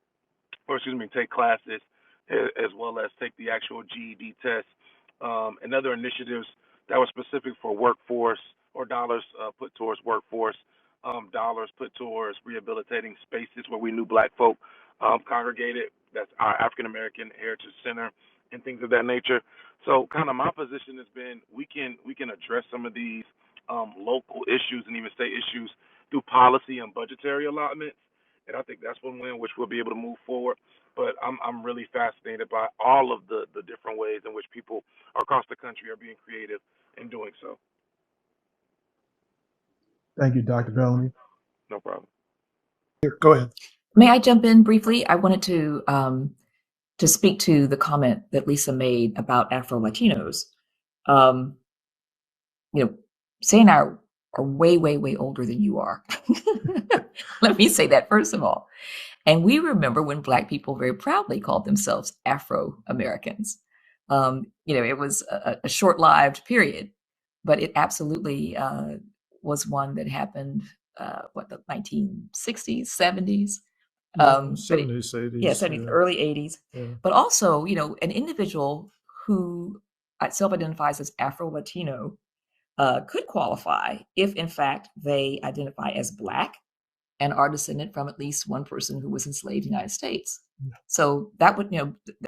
or take classes, as well as take the actual GED test, and other initiatives that were specific for workforce, or dollars put towards workforce, dollars put towards rehabilitating spaces where we knew Black folk congregated. That's our African American Heritage Center and things of that nature. So, kind of my position has been, we can address some of these local issues and even state issues through policy and budgetary allotments, and I think that's one way in which we'll be able to move forward. But I'm really fascinated by all of the different ways in which people across the country are being creative in doing so. Thank you, Dr. Bellamy. No problem. Here, go ahead. May I jump in briefly? I wanted to speak to the comment that Lisa made about Afro-Latinos. Say and I are way, way, way older than you are. Let me say that first of all. And we remember when Black people very proudly called themselves Afro-Americans. It was a short-lived period, but it absolutely was one that happened, the 1960s, 70s? 70s, 80s. Yeah, 70s, early 80s. Yeah. But also, an individual who self-identifies as Afro-Latino could qualify if, in fact, they identify as Black and are descended from at least one person who was enslaved in the United States. Yeah. So that would,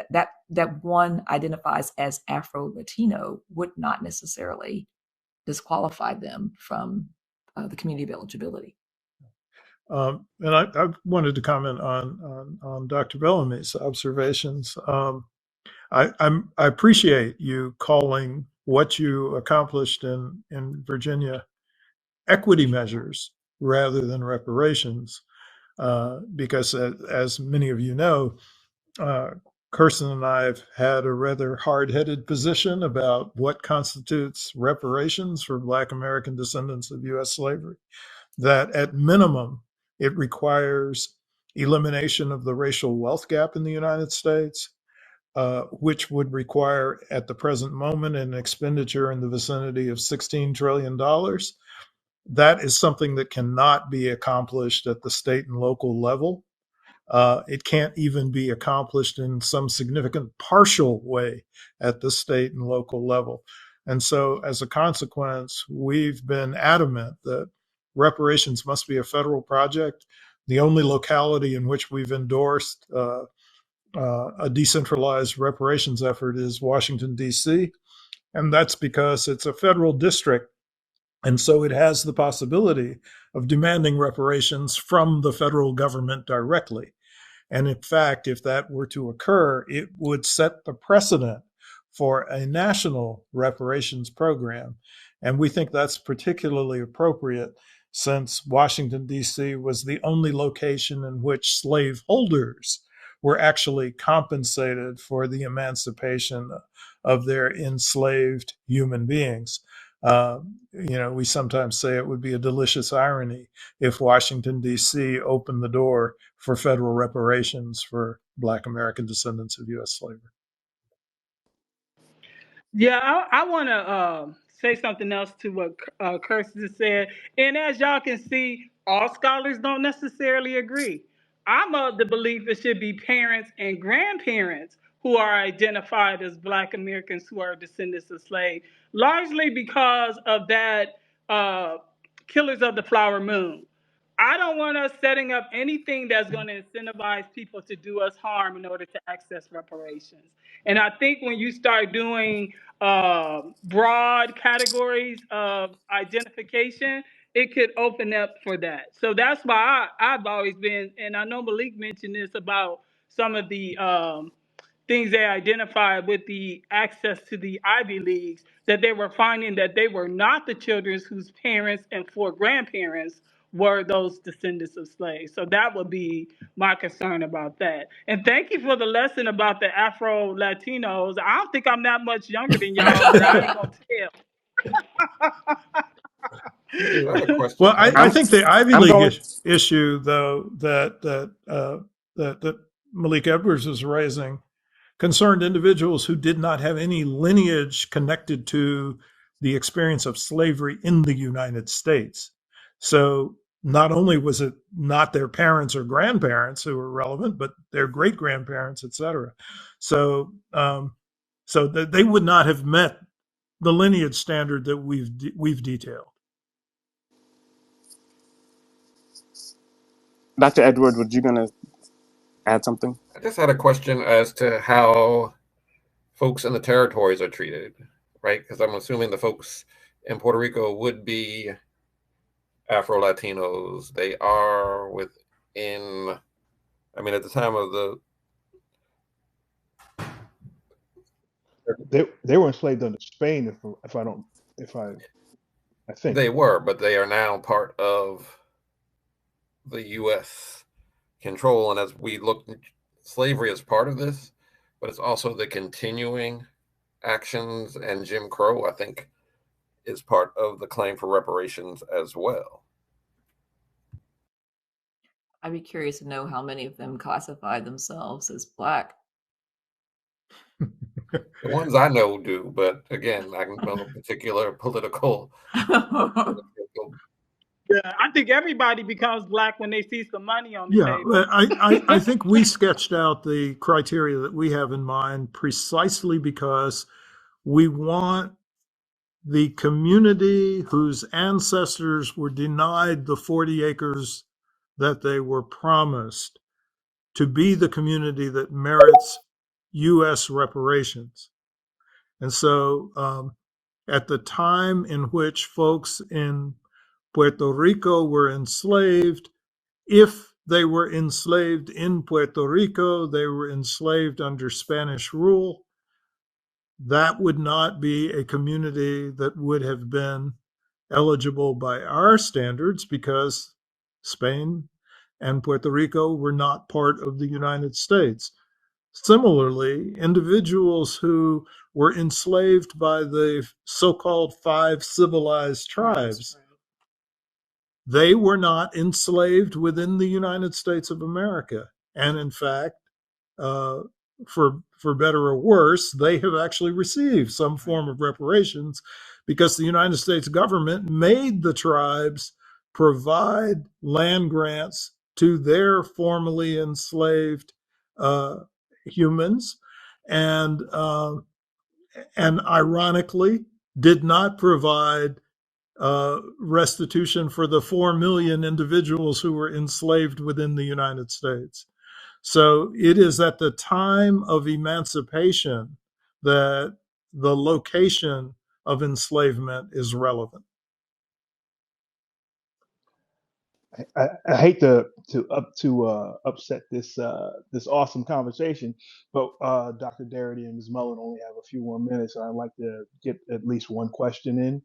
that one identifies as Afro-Latino would not necessarily disqualify them from the community of eligibility. And I wanted to comment on Dr. Bellamy's observations. I appreciate you calling what you accomplished in Virginia equity measures rather than reparations, because as many of you know, Kirsten and I have had a rather hard-headed position about what constitutes reparations for Black American descendants of U.S. slavery. That at minimum, it requires elimination of the racial wealth gap in the United States, which would require, at the present moment, an expenditure in the vicinity of $16 trillion. That is something that cannot be accomplished at the state and local level. It can't even be accomplished in some significant partial way at the state and local level. And so, as a consequence, we've been adamant that reparations must be a federal project. The only locality in which we've endorsed a decentralized reparations effort is Washington, D.C., and that's because it's a federal district. And so it has the possibility of demanding reparations from the federal government directly. And in fact, if that were to occur, it would set the precedent for a national reparations program. And we think that's particularly appropriate since Washington, D.C. was the only location in which slaveholders were actually compensated for the emancipation of their enslaved human beings. We sometimes say it would be a delicious irony if Washington, D.C. opened the door for federal reparations for Black American descendants of U.S. slavery. Yeah, I want to say something else to what Kirsten said. And as y'all can see, all scholars don't necessarily agree. I'm of the belief it should be parents and grandparents who are identified as Black Americans who are descendants of slaves, largely because of that Killers of the Flower Moon. I don't want us setting up anything that's going to incentivize people to do us harm in order to access reparations. And I think when you start doing broad categories of identification, it could open up for that. So that's why I've always been, and I know Malik mentioned this about some of the things they identified with the access to the Ivy Leagues, that they were finding that they were not the children whose parents and four grandparents were those descendants of slaves. So that would be my concern about that. And thank you for the lesson about the Afro Latinos. I don't think I'm that much younger than y'all, but I ain't gonna I have a tell. Well, question. I think the Ivy I'm League going. issue, though, that Malik Edwards is raising, concerned individuals who did not have any lineage connected to the experience of slavery in the United States. So not only was it not their parents or grandparents who were relevant, but their great grandparents, et cetera. So, so that they would not have met the lineage standard that we've detailed. Dr. Edward, were you going to add something? I just had a question as to how folks in the territories are treated, right? Because I'm assuming the folks in Puerto Rico would be Afro Latinos. They are within, I mean, at the time of the. They were enslaved under Spain, I think. They were, but they are now part of the U.S. control. And as we look, slavery is part of this, but it's also the continuing actions, and Jim Crow, I think, is part of the claim for reparations as well. I'd be curious to know how many of them classify themselves as Black. The ones I know do, but again, I can know a particular political. Yeah, I think everybody becomes Black when they see some money on the Yeah, table. I think we sketched out the criteria that we have in mind precisely because we want the community whose ancestors were denied the 40 acres that they were promised to be the community that merits U.S. reparations. And so at the time in which folks in Puerto Rico were enslaved, if they were enslaved in Puerto Rico, they were enslaved under Spanish rule. That would not be a community that would have been eligible by our standards because Spain and Puerto Rico were not part of the United States. Similarly, individuals who were enslaved by the so-called five civilized tribes, they were not enslaved within the United States of America. And in fact, uh, for better or worse, they have actually received some form of reparations because the United States government made the tribes provide land grants to their formerly enslaved uh, humans, and and ironically did not provide restitution for the 4 million individuals who were enslaved within the United States. So it is at the time of emancipation that the location of enslavement is relevant. I hate to upset this awesome conversation, but Dr. Darity and Ms. Mullen only have a few more minutes. I'd like to get at least one question in.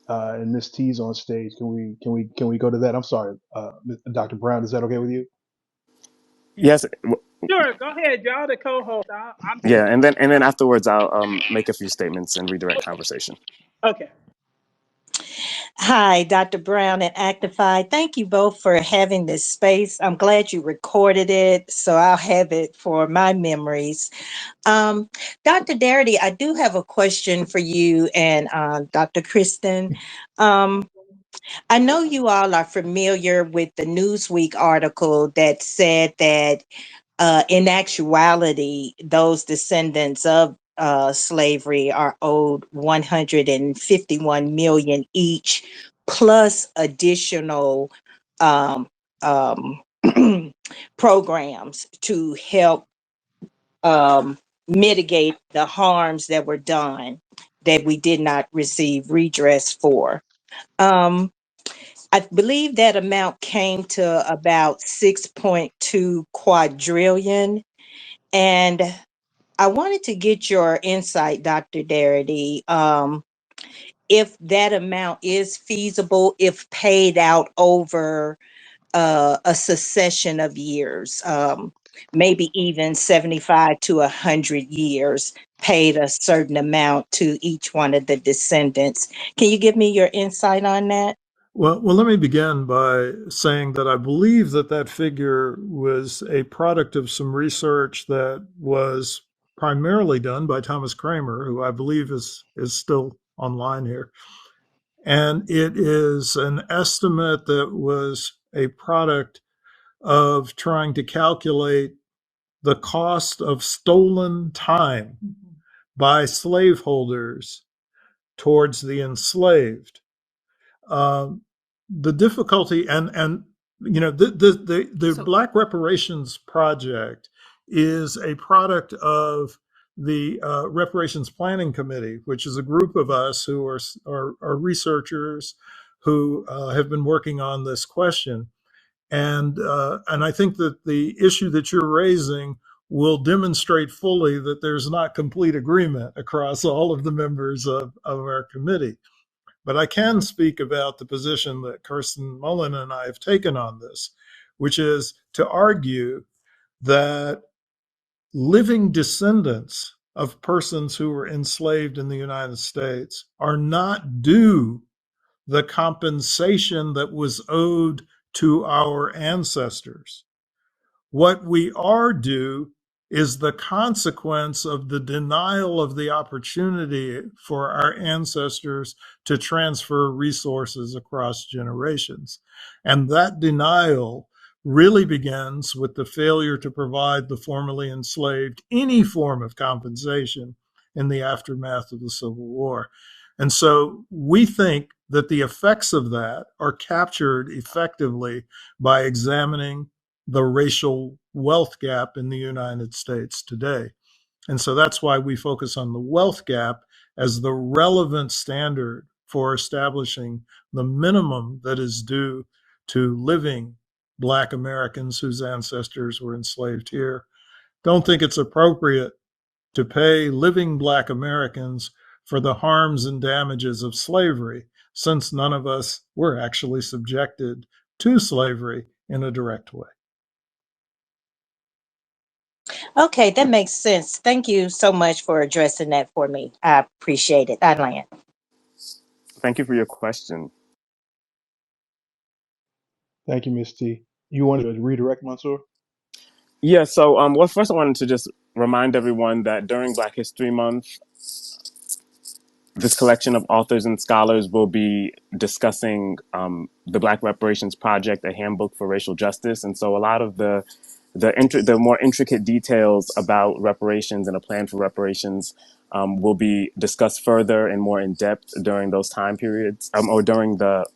And Ms. T's on stage. Can we go to that? I'm sorry, Dr. Brown. Is that okay with you? Yes, Sure, go ahead. Y'all the co-host. I'm yeah, here. and then afterwards I'll make a few statements and redirect conversation. Okay. Hi, Dr. Brown and Actify. Thank you both for having this space. I'm glad you recorded it, so I'll have it for my memories. Dr. Darity, I do have a question for you and Dr. Kristen. Um, I know you all are familiar with the Newsweek article that said that in actuality, those descendants of slavery are owed 151 million each, plus additional um, um, programs to help mitigate the harms that were done that we did not receive redress for. Um, I believe that amount came to about 6.2 quadrillion. And I wanted to get your insight, Dr. Darity, if that amount is feasible, if paid out over a succession of years, maybe even 75 to 100 years, paid a certain amount to each one of the descendants. Can you give me your insight on that? Well, let me begin by saying that I believe that that figure was a product of some research that was primarily done by Thomas Kramer, who I believe is still online here. And it is an estimate that was a product of trying to calculate the cost of stolen time by slaveholders towards the enslaved. Um, the difficulty and the So Black Reparations Project is a product of the Reparations Planning Committee, which is a group of us who are researchers who have been working on this question. And I think that the issue that you're raising will demonstrate fully that there's not complete agreement across all of the members of our committee. But I can speak about the position that Kirsten Mullen and I have taken on this, which is to argue that living descendants of persons who were enslaved in the United States are not due the compensation that was owed to our ancestors. What we are due is the consequence of the denial of the opportunity for our ancestors to transfer resources across generations. And that denial really begins with the failure to provide the formerly enslaved any form of compensation in the aftermath of the Civil War. And so we think that the effects of that are captured effectively by examining the racial wealth gap in the United States today. And so that's why we focus on the wealth gap as the relevant standard for establishing the minimum that is due to living Black Americans whose ancestors were enslaved here. Don't think it's appropriate to pay living Black Americans for the harms and damages of slavery, since none of us were actually subjected to slavery in a direct way. Okay, that makes sense. Thank you so much for addressing that for me. I appreciate it. I land. Thank you for your question. Thank you, Miss T. You wanted to redirect, Mansour? Yeah, so well, first I wanted to just remind everyone that during Black History Month, this collection of authors and scholars will be discussing the Black Reparations Project, a handbook for racial justice, and so a lot of the more intricate details about reparations and a plan for reparations will be discussed further and more in depth during those time periods, or during the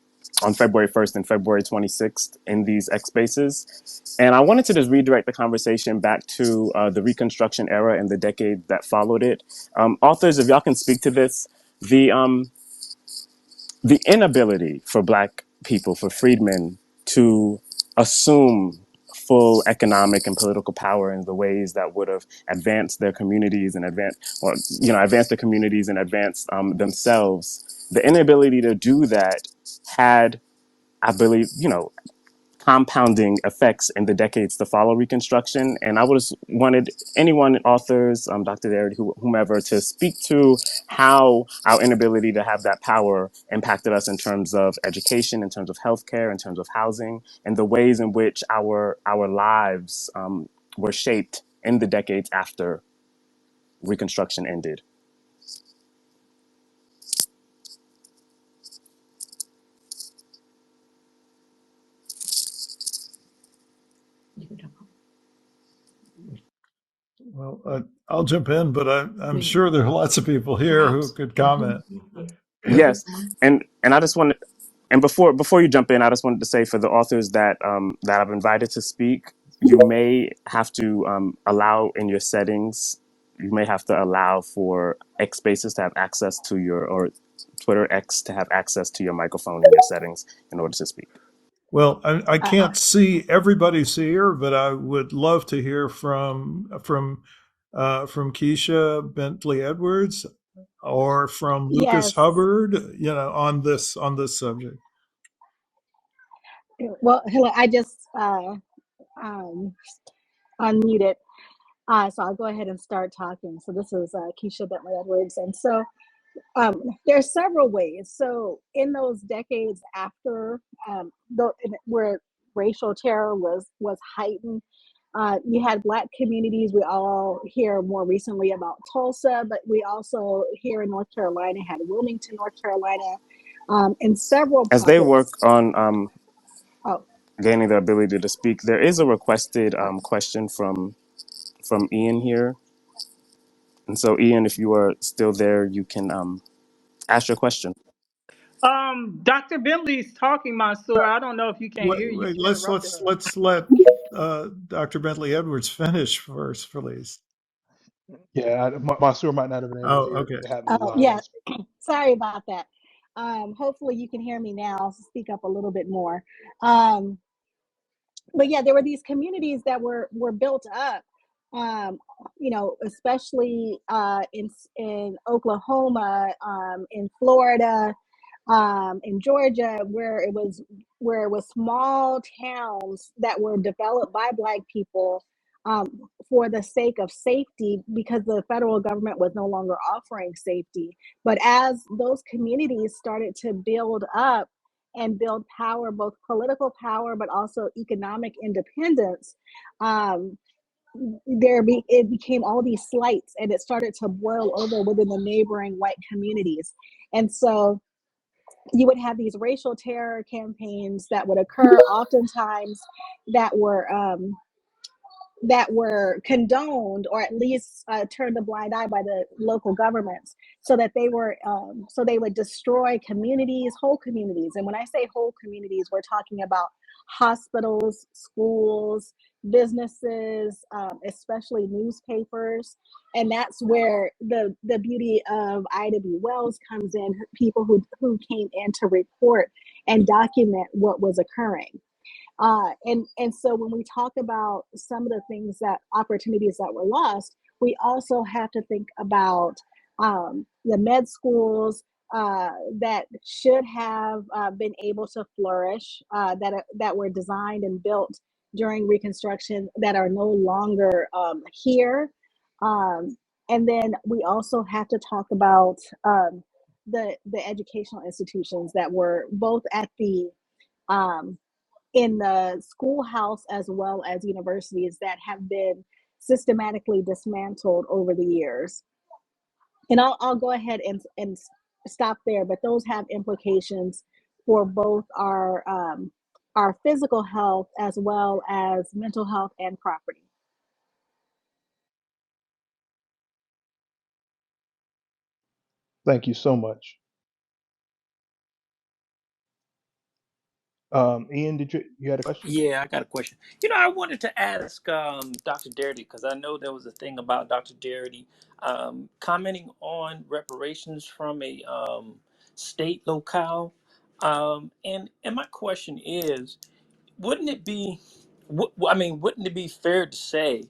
on February 1st and February 26th in these X spaces. And I wanted to just redirect the conversation back to the Reconstruction era and the decade that followed it. Authors, if y'all can speak to this, the the inability for Black people, for freedmen, to assume full economic and political power in the ways that would have advanced their communities and advanced the communities and advanced themselves. The inability to do that had, I believe, compounding effects in the decades to follow Reconstruction. And I would have wanted anyone, authors, Dr. Darity, whomever, to speak to how our inability to have that power impacted us in terms of education, in terms of healthcare, in terms of housing, and the ways in which our lives were shaped in the decades after Reconstruction ended. Well, I'll jump in, but I'm sure there are lots of people here who could comment. Yes, and I just wanted, and before you jump in, I just wanted to say for the authors that I've invited to speak, you may have to allow in your settings, you may have to allow for X Spaces to have access to your, or Twitter X to have access to your microphone in your settings in order to speak. Well, I Uh, can't see everybody's here, but I would love to hear from Keisha Bentley Edwards or from Lucas Yes. Hubbard, on this subject. Well, hello. I just um, unmuted. So I'll go ahead and start talking. So this is Keisha Bentley Edwards. And so there are several ways. So in those decades after, where racial terror was heightened, you had Black communities. We all hear more recently about Tulsa, but we also here in North Carolina had Wilmington, North Carolina, in several As they work pockets. on Oh, gaining the ability to speak, there is a requested question from Ian here. And so, Ian, if you are still there, you can ask your question. Dr. Bentley's talking, Mansour. I don't know if you can't hear you. Wait, You let's interrupted let's her. let's let Dr. Bentley Edwards finish first, please. Yeah, Mansour might not have been able to Oh, hear okay. to have his oh, line yeah. unspoken. Sorry about that. Hopefully you can hear me now. I'll speak up a little bit more. Um, but yeah, there were these communities that were built up. Um, especially in Oklahoma, in Florida, in Georgia, where it was small towns that were developed by Black people, um, for the sake of safety, because the federal government was no longer offering safety. But as those communities started to build up and build power, both political power but also economic independence, um, it became all these slights, and it started to boil over within the neighboring white communities. And so you would have these racial terror campaigns that would occur, oftentimes that were condoned, or at least turned a blind eye by the local governments, so that they would destroy communities, whole communities. And when I say whole communities, we're talking about hospitals, schools, businesses, especially newspapers. And that's where the beauty of Ida B. Wells comes in, people who came in to report and document what was occurring. And so when we talk about some of the things, that opportunities that were lost, we also have to think about the med schools that should have been able to flourish, that were designed and built during Reconstruction that are no longer here. Um, and then we also have to talk about the educational institutions that were both at the um, in the schoolhouse as well as universities that have been systematically dismantled over the years. And I'll go ahead and stop there, but those have implications for both our physical health as well as mental health and property. Thank you so much. Ian, you had a question? Yeah, I got a question. I wanted to ask Dr. Darity because I know there was a thing about Dr. Darity commenting on reparations from a state locale. And my question is, wouldn't it be, wouldn't it be fair to say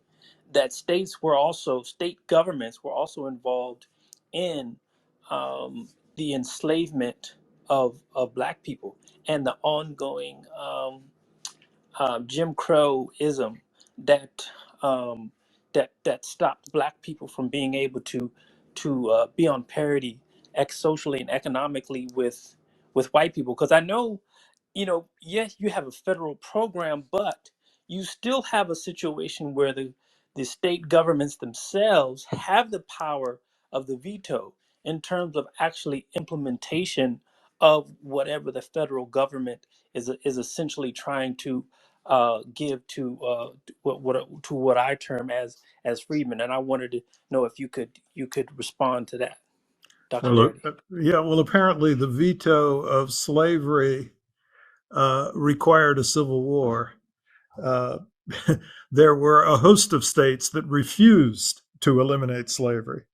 that state governments were also involved in the enslavement of Black people and the ongoing Jim Crow-ism that that stopped Black people from being able to be on parity socially and economically with white people? Because I know, yes, you have a federal program, but you still have a situation where the state governments themselves have the power of the veto in terms of actually implementation of whatever the federal government is essentially trying to give to what I term as freedmen. And I wanted to know if you could respond to that, Dr. Well, Darity. yeah, well, apparently the veto of slavery required a civil war. Uh, there were a host of states that refused to eliminate slavery,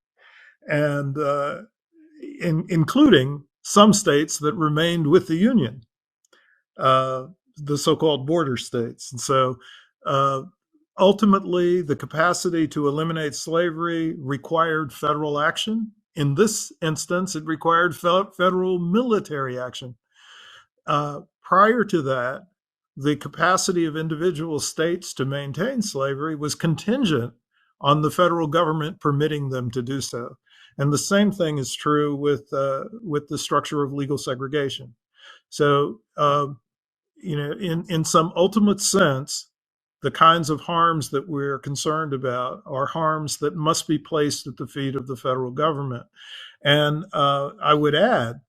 and including some states that remained with the Union, uh, the so-called border states. And so uh, ultimately, the capacity to eliminate slavery required federal action. In this instance, it required federal military action. Prior to that, the capacity of individual states to maintain slavery was contingent on the federal government permitting them to do so. And the same thing is true with the structure of legal segregation. So, in some ultimate sense, the kinds of harms that we're concerned about are harms that must be placed at the feet of the federal government. And I would add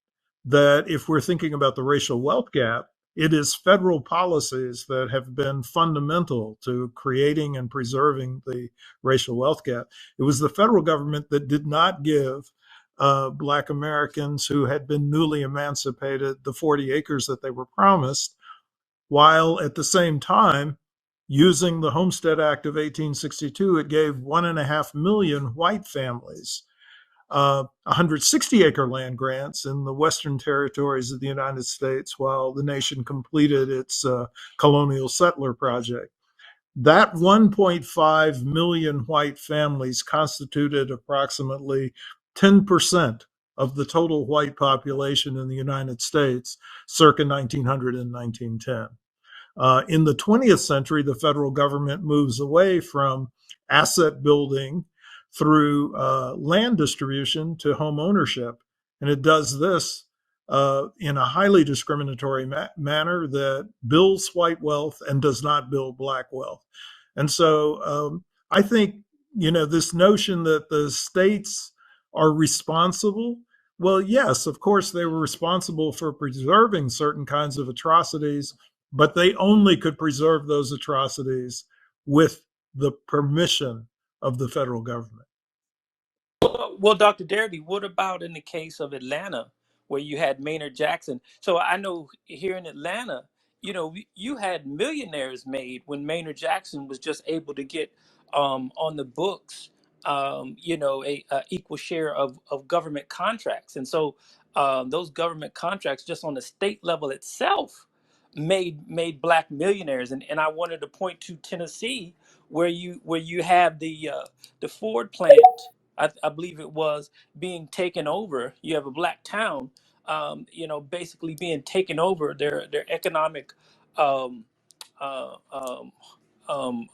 that if we're thinking about the racial wealth gap, it is federal policies that have been fundamental to creating and preserving the racial wealth gap. It was the federal government that did not give Black Americans who had been newly emancipated the 40 acres that they were promised, while at the same time, using the Homestead Act of 1862, it gave 1.5 million white families 160-acre land grants in the western territories of the United States while the nation completed its colonial settler project. That 1.5 million white families constituted approximately 10% of the total white population in the United States circa 1900 and 1910. In the 20th century, the federal government moves away from asset building through land distribution to home ownership. And it does this in a highly discriminatory manner that builds white wealth and does not build Black wealth. And so I think, this notion that the states are responsible. Well, yes, of course, they were responsible for preserving certain kinds of atrocities, but they only could preserve those atrocities with the permission of the federal government. Well, Dr. Darity, what about in the case of Atlanta, where you had Maynard Jackson? So I know here in Atlanta, you had millionaires made when Maynard Jackson was just able to get on the books, a equal share of government contracts, and so those government contracts just on the state level itself made Black millionaires. And I wanted to point to Tennessee, where you have the Ford plant. I believe it was being taken over. You have a Black town, basically being taken over. Their economic um, uh, um, um,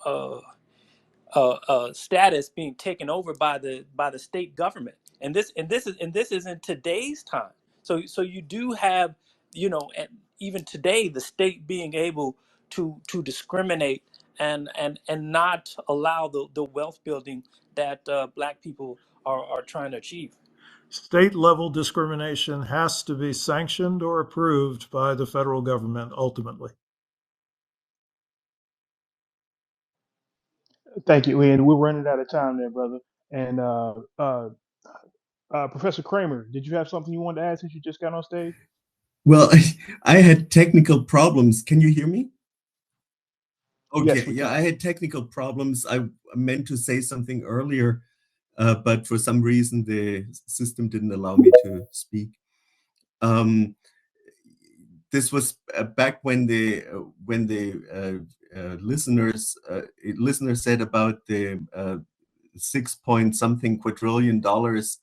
uh, status being taken over by the state government, and this is in today's time. So you do have, and even today, the state being able to discriminate and not allow the wealth building that Black people are trying to achieve. State level discrimination has to be sanctioned or approved by the federal government ultimately. Thank you, Ian. We're running out of time there, brother. And Professor Kramer, did you have something you wanted to add since you just got on stage? Well, I had technical problems. Can you hear me? Yes, Okay, we yeah, can. I had technical problems. I meant to say something earlier, but for some reason the system didn't allow me to speak. This was back when the listener said about the 6 point something quadrillion dollars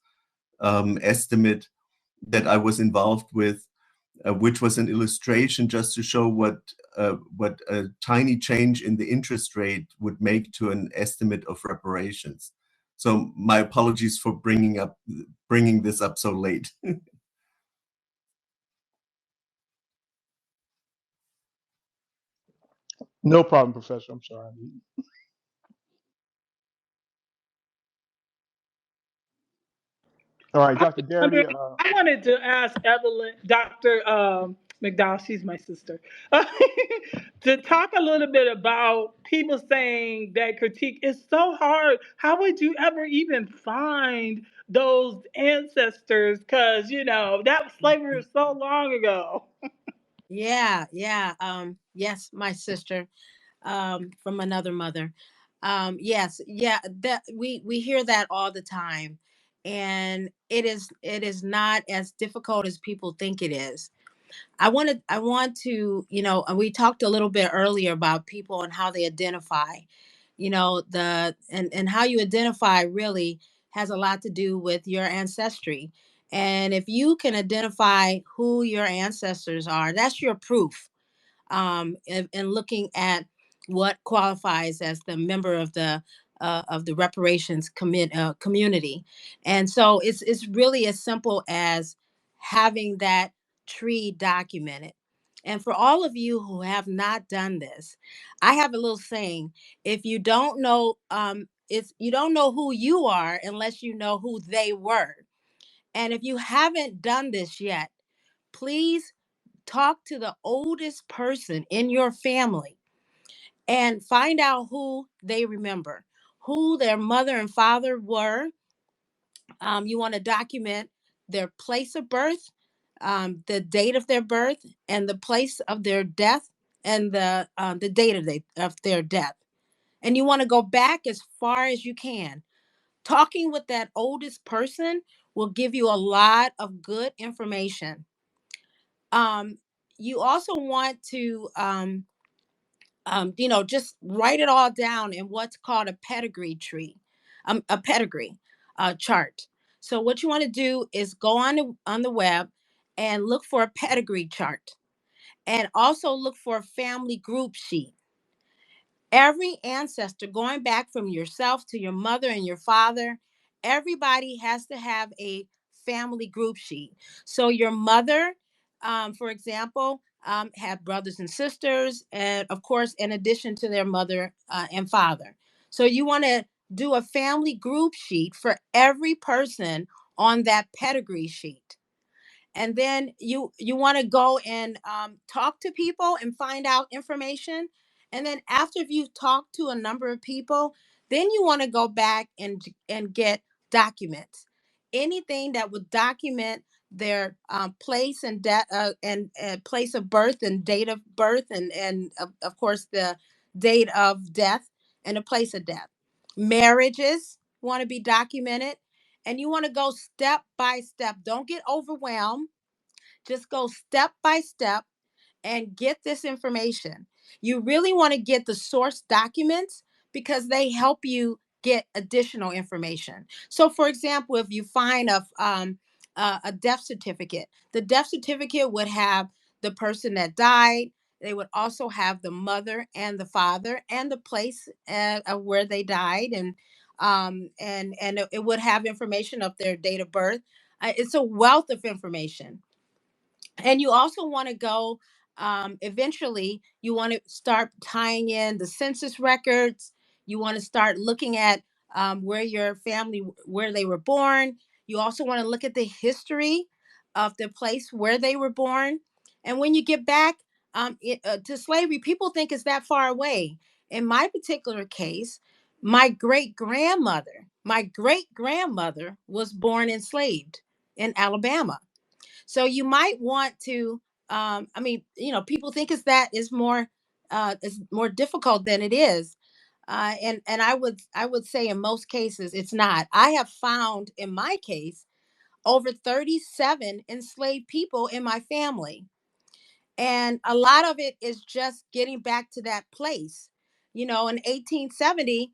estimate that I was involved with, which was an illustration just to show what a tiny change in the interest rate would make to an estimate of reparations. So my apologies for bringing this up so late. No problem, Professor. I'm sorry. All right, I Dr. was wondering, Darity. I wanted to ask Evelyn, Dr. McDowell, she's my sister, to talk a little bit about people saying that critique is so hard. How would you ever even find those ancestors? Because, that slavery was so long ago. Yeah, yeah. Yes, my sister, from another mother. Yes, yeah, that we hear that all the time. And it is not as difficult as people think it is. I want to, we talked a little bit earlier about people and how they identify. And how you identify really has a lot to do with your ancestry. And if you can identify who your ancestors are, that's your proof, and looking at what qualifies as the member of the reparations community. And so it's really as simple as having that tree documented. And for all of you who have not done this, I have a little saying: if you don't know, it's you don't know who you are unless you know who they were. And if you haven't done this yet, please talk to the oldest person in your family and find out who they remember, who their mother and father were. You want to document their place of birth, the date of their birth, and the place of their death, and the date of their death. And you want to go back as far as you can. Talking with that oldest person will give you a lot of good information. Um, you also want to just write it all down in what's called a pedigree tree, a pedigree chart. So what you want to do is go on the web and look for a pedigree chart, and also look for a family group sheet. Every ancestor, going back from yourself to your mother and your father, everybody has to have a family group sheet. So your mother, for example, had brothers and sisters, and of course, in addition to their mother and father. So you want to do a family group sheet for every person on that pedigree sheet. And then you want to go and talk to people and find out information. And then after you've talked to a number of people, then you want to go back and get documents, anything that would document their place and place of birth and date of birth, and of course the date of death and the place of death. Marriages want to be documented, and you want to go step by step. Don't get overwhelmed. Just go step by step and get this information. You really want to get the source documents because they help you get additional information. So, for example, if you find a death certificate, the death certificate would have the person that died, They would also have the mother and the father and the place of where they died, and it would have information of their date of birth. It's a wealth of information. And you also want to go, eventually you want to start tying in the census records. You want to start looking at where your family, where they were born. You also want to look at the history of the place where they were born. And when you get back to slavery, people think it's that far away. In my particular case, my great grandmother was born enslaved in Alabama. So you might want to, I mean, people think it's more difficult than it is. And I would say in most cases it's not. I have found in my case over 37 enslaved people in my family. And a lot of it is just getting back to that place. In 1870,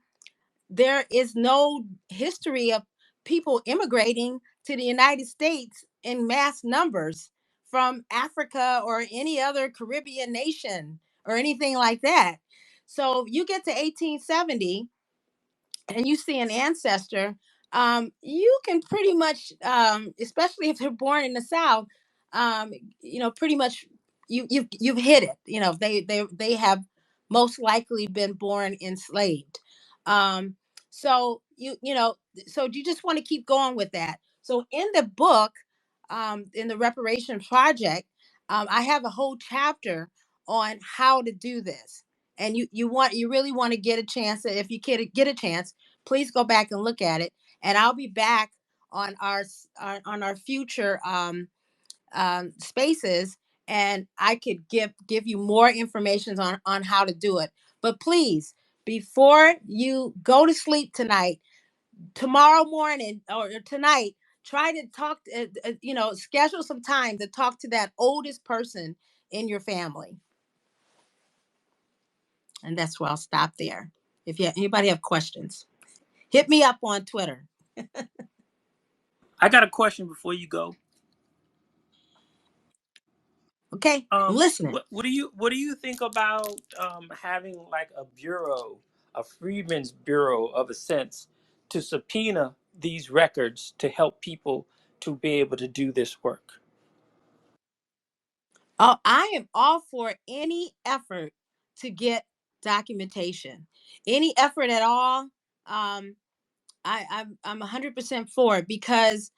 there is no history of people immigrating to the United States in mass numbers from Africa or any other Caribbean nation or anything like that. So you get to 1870 and you see an ancestor, you can pretty much, especially if they're born in the South, um, pretty much you've hit it. They have most likely been born enslaved. Um, so you just want to keep going with that. So in the book, in the Reparation Project, I have a whole chapter on how to do this. And you really want to get a chance. If you can get a chance, please go back and look at it. And I'll be back on our future spaces, and I could give you more information on how to do it. But please, before you go to sleep tonight, tomorrow morning or tonight, try to talk. Schedule some time to talk to that oldest person in your family. And that's where I'll stop there. If anybody have questions, hit me up on Twitter. I got a question before you go. Okay, I'm listening. What do you think about having like a bureau, a freedmen's bureau of a sense, to subpoena these records to help people to be able to do this work? Oh, I am all for any effort to get documentation, any effort at all. I'm 100% for it, because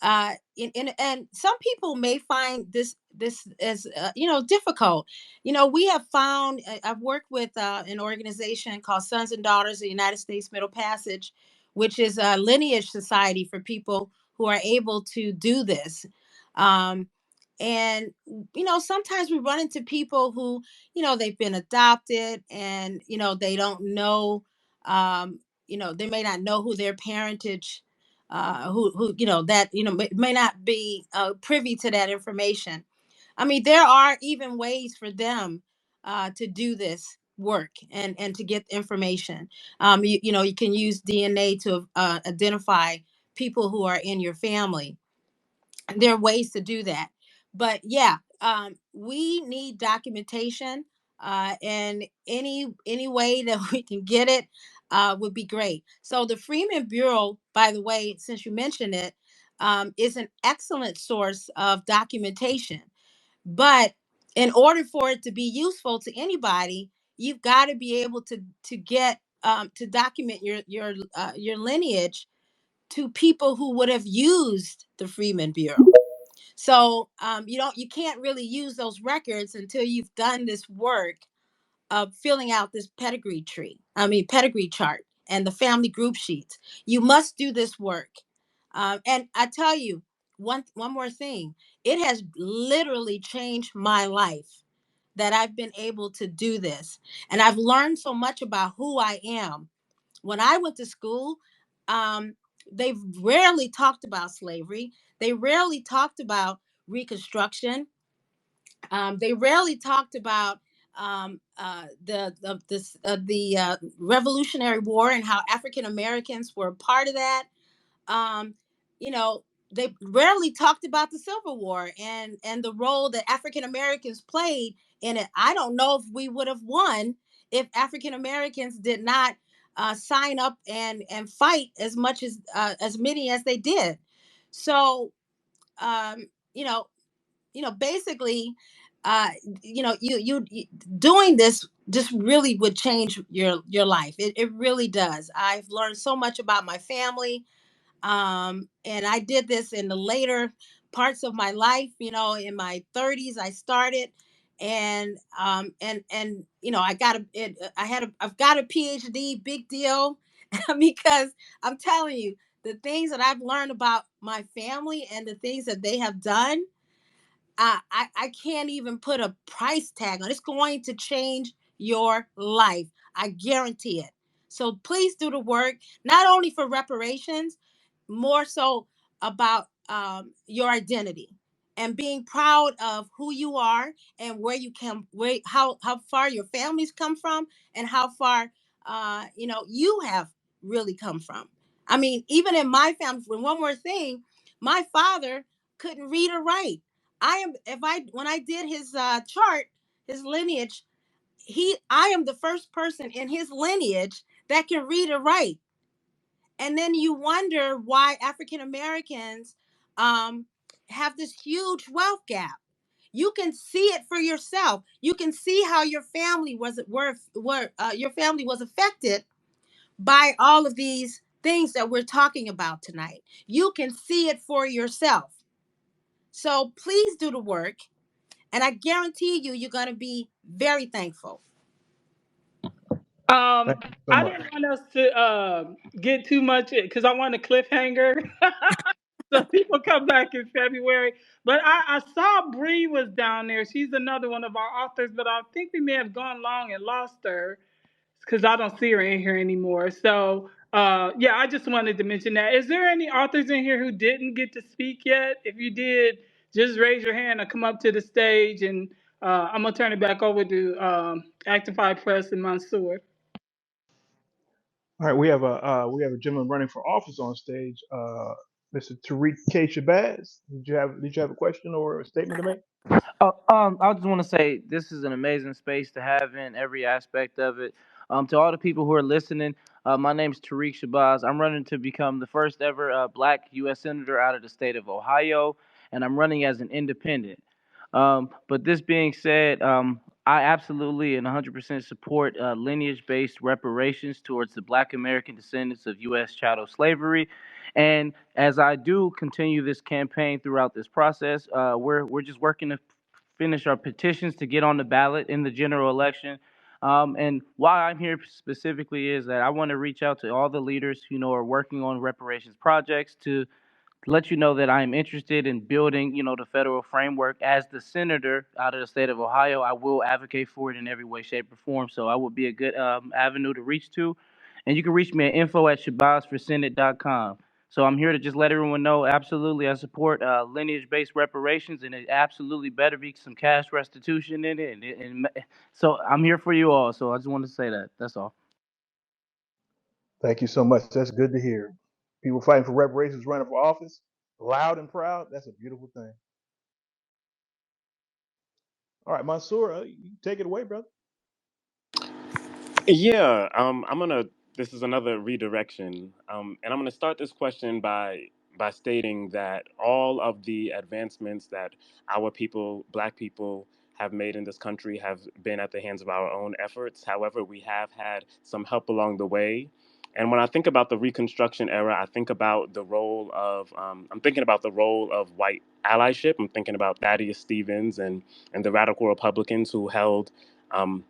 and some people may find this as difficult. We have found, I've worked with an organization called Sons and Daughters of the United States Middle Passage, which is a lineage society for people who are able to do this. And sometimes we run into people who, they've been adopted, and they don't know, they may not know who their parentage, who that may not be privy to that information. I mean, there are even ways for them to do this work and to get information. You can use DNA to identify people who are in your family. There are ways to do that. But yeah, we need documentation, and any way that we can get it would be great. So the Freeman Bureau, by the way, since you mentioned it, is an excellent source of documentation. But in order for it to be useful to anybody, you've got to be able to get to document your lineage to people who would have used the Freeman Bureau. So you can't really use those records until you've done this work of filling out this pedigree chart and the family group sheets. You must do this work. And I tell you one more thing. It has literally changed my life that I've been able to do this. And I've learned so much about who I am. When I went to school, they rarely talked about slavery. They rarely talked about Reconstruction. They rarely talked about the Revolutionary War and how African Americans were part of that. Um, you know, they rarely talked about the Civil War and the role that African Americans played in it. I don't know if we would have won if African Americans did not sign up and fight as much as many as they did. So um, you know, basically, uh, you doing this just really would change your life. It really does. I've learned so much about my family, and I did this in the later parts of my life. In my 30s I started, and I've got a PhD, big deal. Because I'm telling you, the things that I've learned about my family and the things that they have done, I can't even put a price tag on. It's going to change your life. I guarantee it. So please do the work, not only for reparations, more so about your identity and being proud of who you are and where you come, how far your families come from, and how far you have really come from. I mean, even in my family, one more thing, my father couldn't read or write. When I did his chart, his lineage, I am the first person in his lineage that can read or write. And then you wonder why African Americans um, have this huge wealth gap. You can see it for yourself. You can see how your family your family was affected by all of these things that we're talking about tonight. You can see it for yourself. So please do the work. And I guarantee you're going to be very thankful. Thank you so I much. didn't want us to get too much because I want a cliffhanger. So people come back in February. But I saw Bree was down there. She's another one of our authors, but I think we may have gone long and lost her because I don't see her in here anymore. So yeah, I just wanted to mention that. Is there any authors in here who didn't get to speak yet? If you did, just raise your hand or come up to the stage, and I'm gonna turn it back over to Actify Press and Mansour. All right, we have a gentleman running for office on stage, Mr. Tariq K. Shabazz. Did you have a question or a statement to make? I just want to say this is an amazing space to have in every aspect of it. To all the people who are listening, my name is Tariq Shabazz. I'm running to become the first ever black U.S. Senator out of the state of Ohio, and I'm running as an independent. But this being said, I absolutely and 100% support lineage based reparations towards the black American descendants of U.S. chattel slavery. And as I do continue this campaign throughout this process, we're just working to finish our petitions to get on the ballot in the general election. And why I'm here specifically is that I want to reach out to all the leaders who are working on reparations projects to let you know that I am interested in building, the federal framework. As the senator out of the state of Ohio, I will advocate for it in every way, shape, or form. So I would be a good avenue to reach to. And you can reach me at info@shabazforsenate.com. So I'm here to just let everyone know, absolutely, I support lineage-based reparations, and it absolutely better be some cash restitution in it. So I'm here for you all. So I just wanted to say that. That's all. Thank you so much. That's good to hear. People fighting for reparations, running for office, loud and proud. That's a beautiful thing. All right, Mansour, you take it away, brother. Yeah, I'm gonna. This is another redirection, and I'm gonna start this question by stating that all of the advancements that our people, Black people, have made in this country have been at the hands of our own efforts. However, we have had some help along the way. And when I think about the Reconstruction era, I think about the role of I'm thinking about the role of white allyship. I'm thinking about Thaddeus Stevens and the radical Republicans who held um,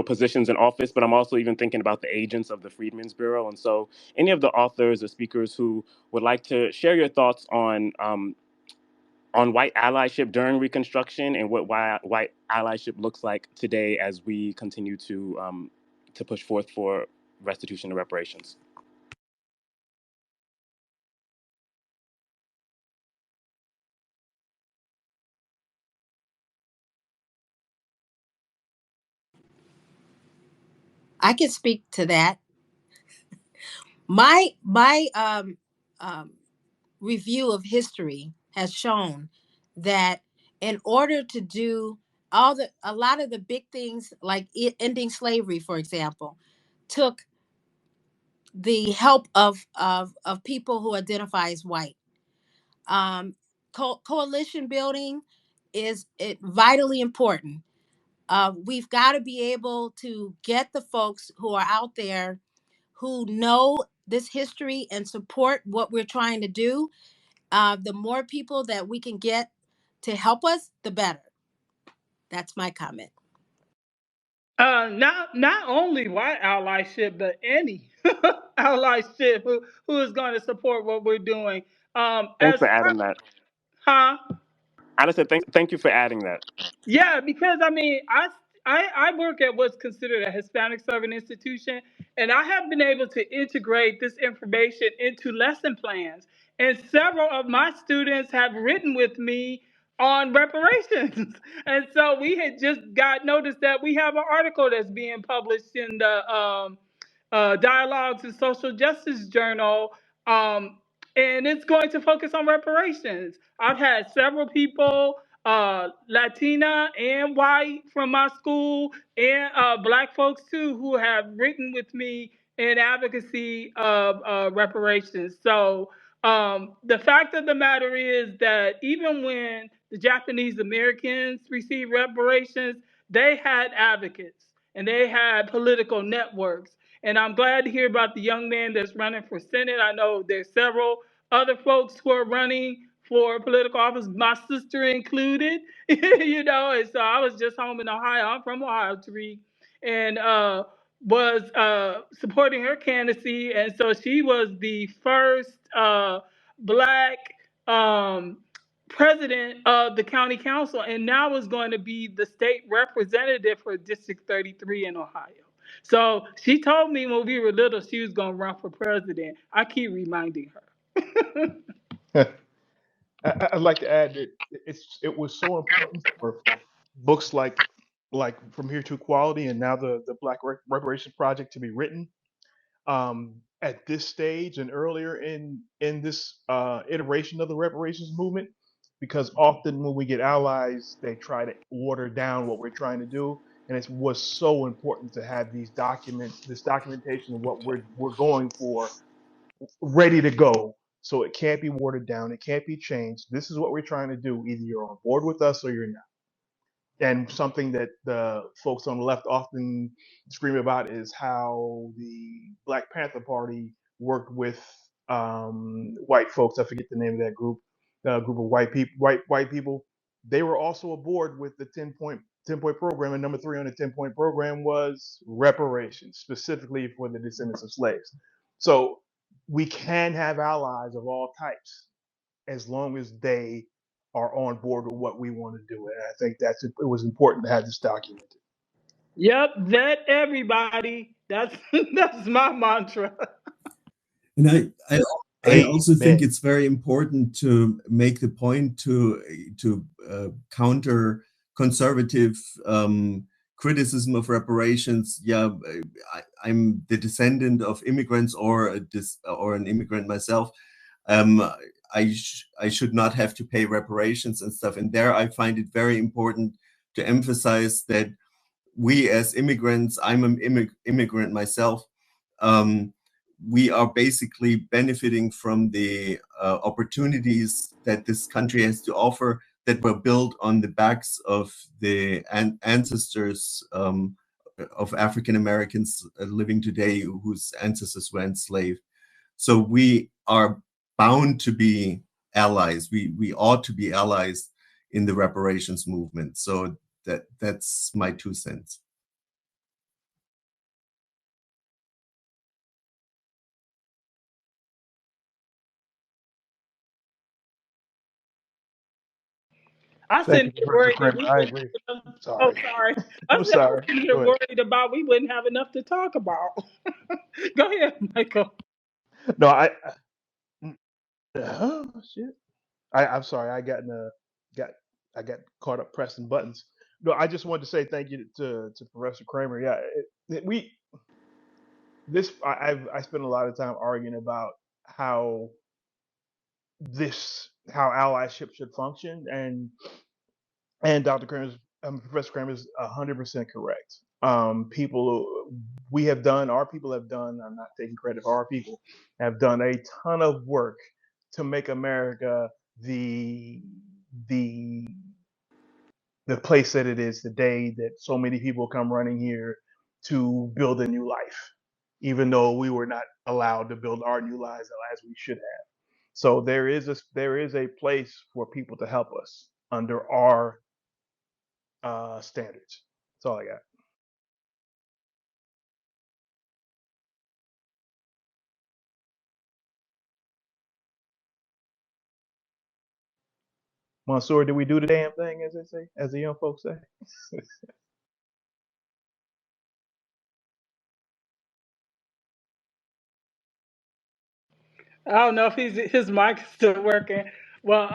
positions in office, but I'm also even thinking about the agents of the Freedmen's Bureau. And so, any of the authors or speakers who would like to share your thoughts on white allyship during Reconstruction and what white allyship looks like today as we continue to push forth for restitution and reparations. I can speak to that. My um, review of history has shown that in order to do a lot of the big things like ending slavery, for example, took the help of people who identify as white. Um, coalition building is vitally important. We've got to be able to get the folks who are out there who know this history and support what we're trying to do. The more people that we can get to help us, the better. That's my comment. Not only white allyship, but any allyship who is going to support what we're doing. Thanks As for far, adding that. huh? I just said thank you for adding that. Yeah, because I mean, I work at what's considered a Hispanic serving institution, and I have been able to integrate this information into lesson plans. And several of my students have written with me on reparations. And so we had just got notice that we have an article that's being published in the Dialogues and Social Justice Journal, and it's going to focus on reparations. I've had several people, Latina and white from my school, and black folks too, who have written with me in advocacy of reparations. So the fact of the matter is that even when the Japanese Americans received reparations, they had advocates and they had political networks. And I'm glad to hear about the young man that's running for Senate. I know there's several other folks who are running for political office, my sister included, and so I was just home in Ohio. I'm from Ohio, Tariq, and was supporting her candidacy. And so she was the first black um, president of the county council, and now is going to be the state representative for District 33 in Ohio. So she told me when we were little she was going to run for president. I keep reminding her. I'd like to add that it was so important for books like From Here to Equality and now the Black Reparations Project to be written at this stage and earlier in this iteration of the reparations movement, because often when we get allies, they try to water down what we're trying to do, and it was so important to have this documentation of what we're going for, ready to go. So it can't be watered down. It can't be changed. This is what we're trying to do. Either you're on board with us or you're not. And something that the folks on the left often scream about is how the Black Panther Party worked with white folks. I forget the name of that group. Group of white people. White people. They were also aboard with the 10-point program, and number 3 on the 10-point program was reparations, specifically for the descendants of slaves. So we can have allies of all types as long as they are on board with what we want to do. And I think it was important to have this documented. Yep, vet everybody. That's that's my mantra. And I also think Amen. it's very important to make the point to counter conservative criticism of reparations. Yeah, I'm the descendant of immigrants or an immigrant myself. Um, I should not have to pay reparations and stuff. And there I find it very important to emphasize that we as immigrants, I'm an immigrant myself, we are basically benefiting from the opportunities that this country has to offer that were built on the backs of the ancestors of African Americans living today whose ancestors were enslaved. So we are bound to be allies. We ought to be allies in the reparations movement. So that's my 2 cents. I Thank sitting you, here Professor worried that Kramer. we I wouldn't agree. have enough. Oh, Sorry. sorry. I I'm said I was sorry. sitting here Go ahead. worried about we wouldn't have enough to talk about. Go ahead, Michael. No, shit. I'm sorry. Got I got caught up pressing buttons. No, I just wanted to say thank you to Professor Kramer. Yeah, we this I spent a lot of time arguing about how how allyship should function, and Dr. Kramer's Professor Kramer is 100% correct. People, our people have done, I'm not taking credit for our people, have done a ton of work to make America the the the place that it is today, that so many people come running here to build a new life, even though we were not allowed to build our new lives as we should have. So there is a place for people to help us under our standards. That's all I got. Mansoor, did we do the damn thing, as they say, as the young folks say? I don't know if his mic is still working. Well,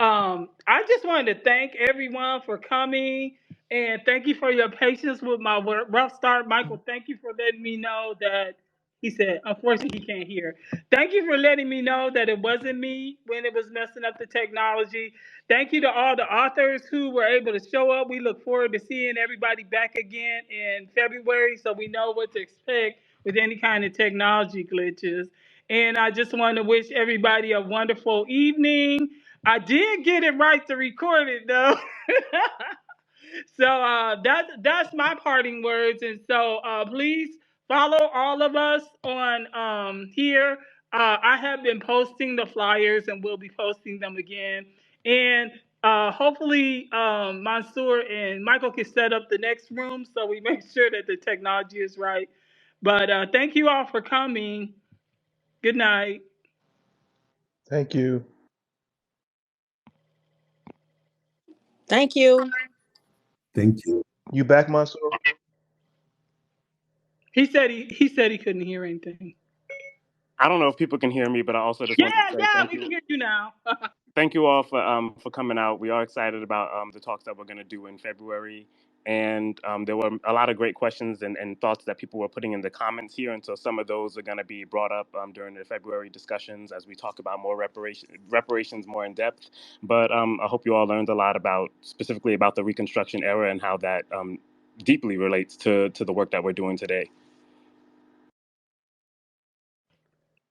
I just wanted to thank everyone for coming and thank you for your patience with my rough start. Michael, thank you for letting me know that he said, unfortunately, he can't hear. Thank you for letting me know that it wasn't me when it was messing up the technology. Thank you to all the authors who were able to show up. We look forward to seeing everybody back again in February so we know what to expect with any kind of technology glitches. And I just want to wish everybody a wonderful evening. I did get it right to record it though. So that's my parting words. And so please follow all of us on here. I have been posting the flyers and we'll be posting them again. And hopefully Mansoor and Michael can set up the next room so we make sure that the technology is right. But thank you all for coming. Good night. Thank you. Thank you. Thank you. You back, Mansoor? He said he couldn't hear anything. I don't know if people can hear me, but I also just Yeah, wanted to say yeah, thank we can you. hear you now. Thank you all for coming out. We are excited about the talks that we're going to do in February. And there were a lot of great questions and thoughts that people were putting in the comments here. And so some of those are going to be brought up during the February discussions as we talk about more reparations more in depth. But I hope you all learned a lot specifically about the Reconstruction era and how that deeply relates to the work that we're doing today.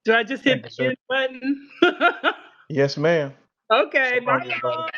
Do I just hit Thank you, the sir. end button? Yes, ma'am. So Okay, bye long, everybody. y'all.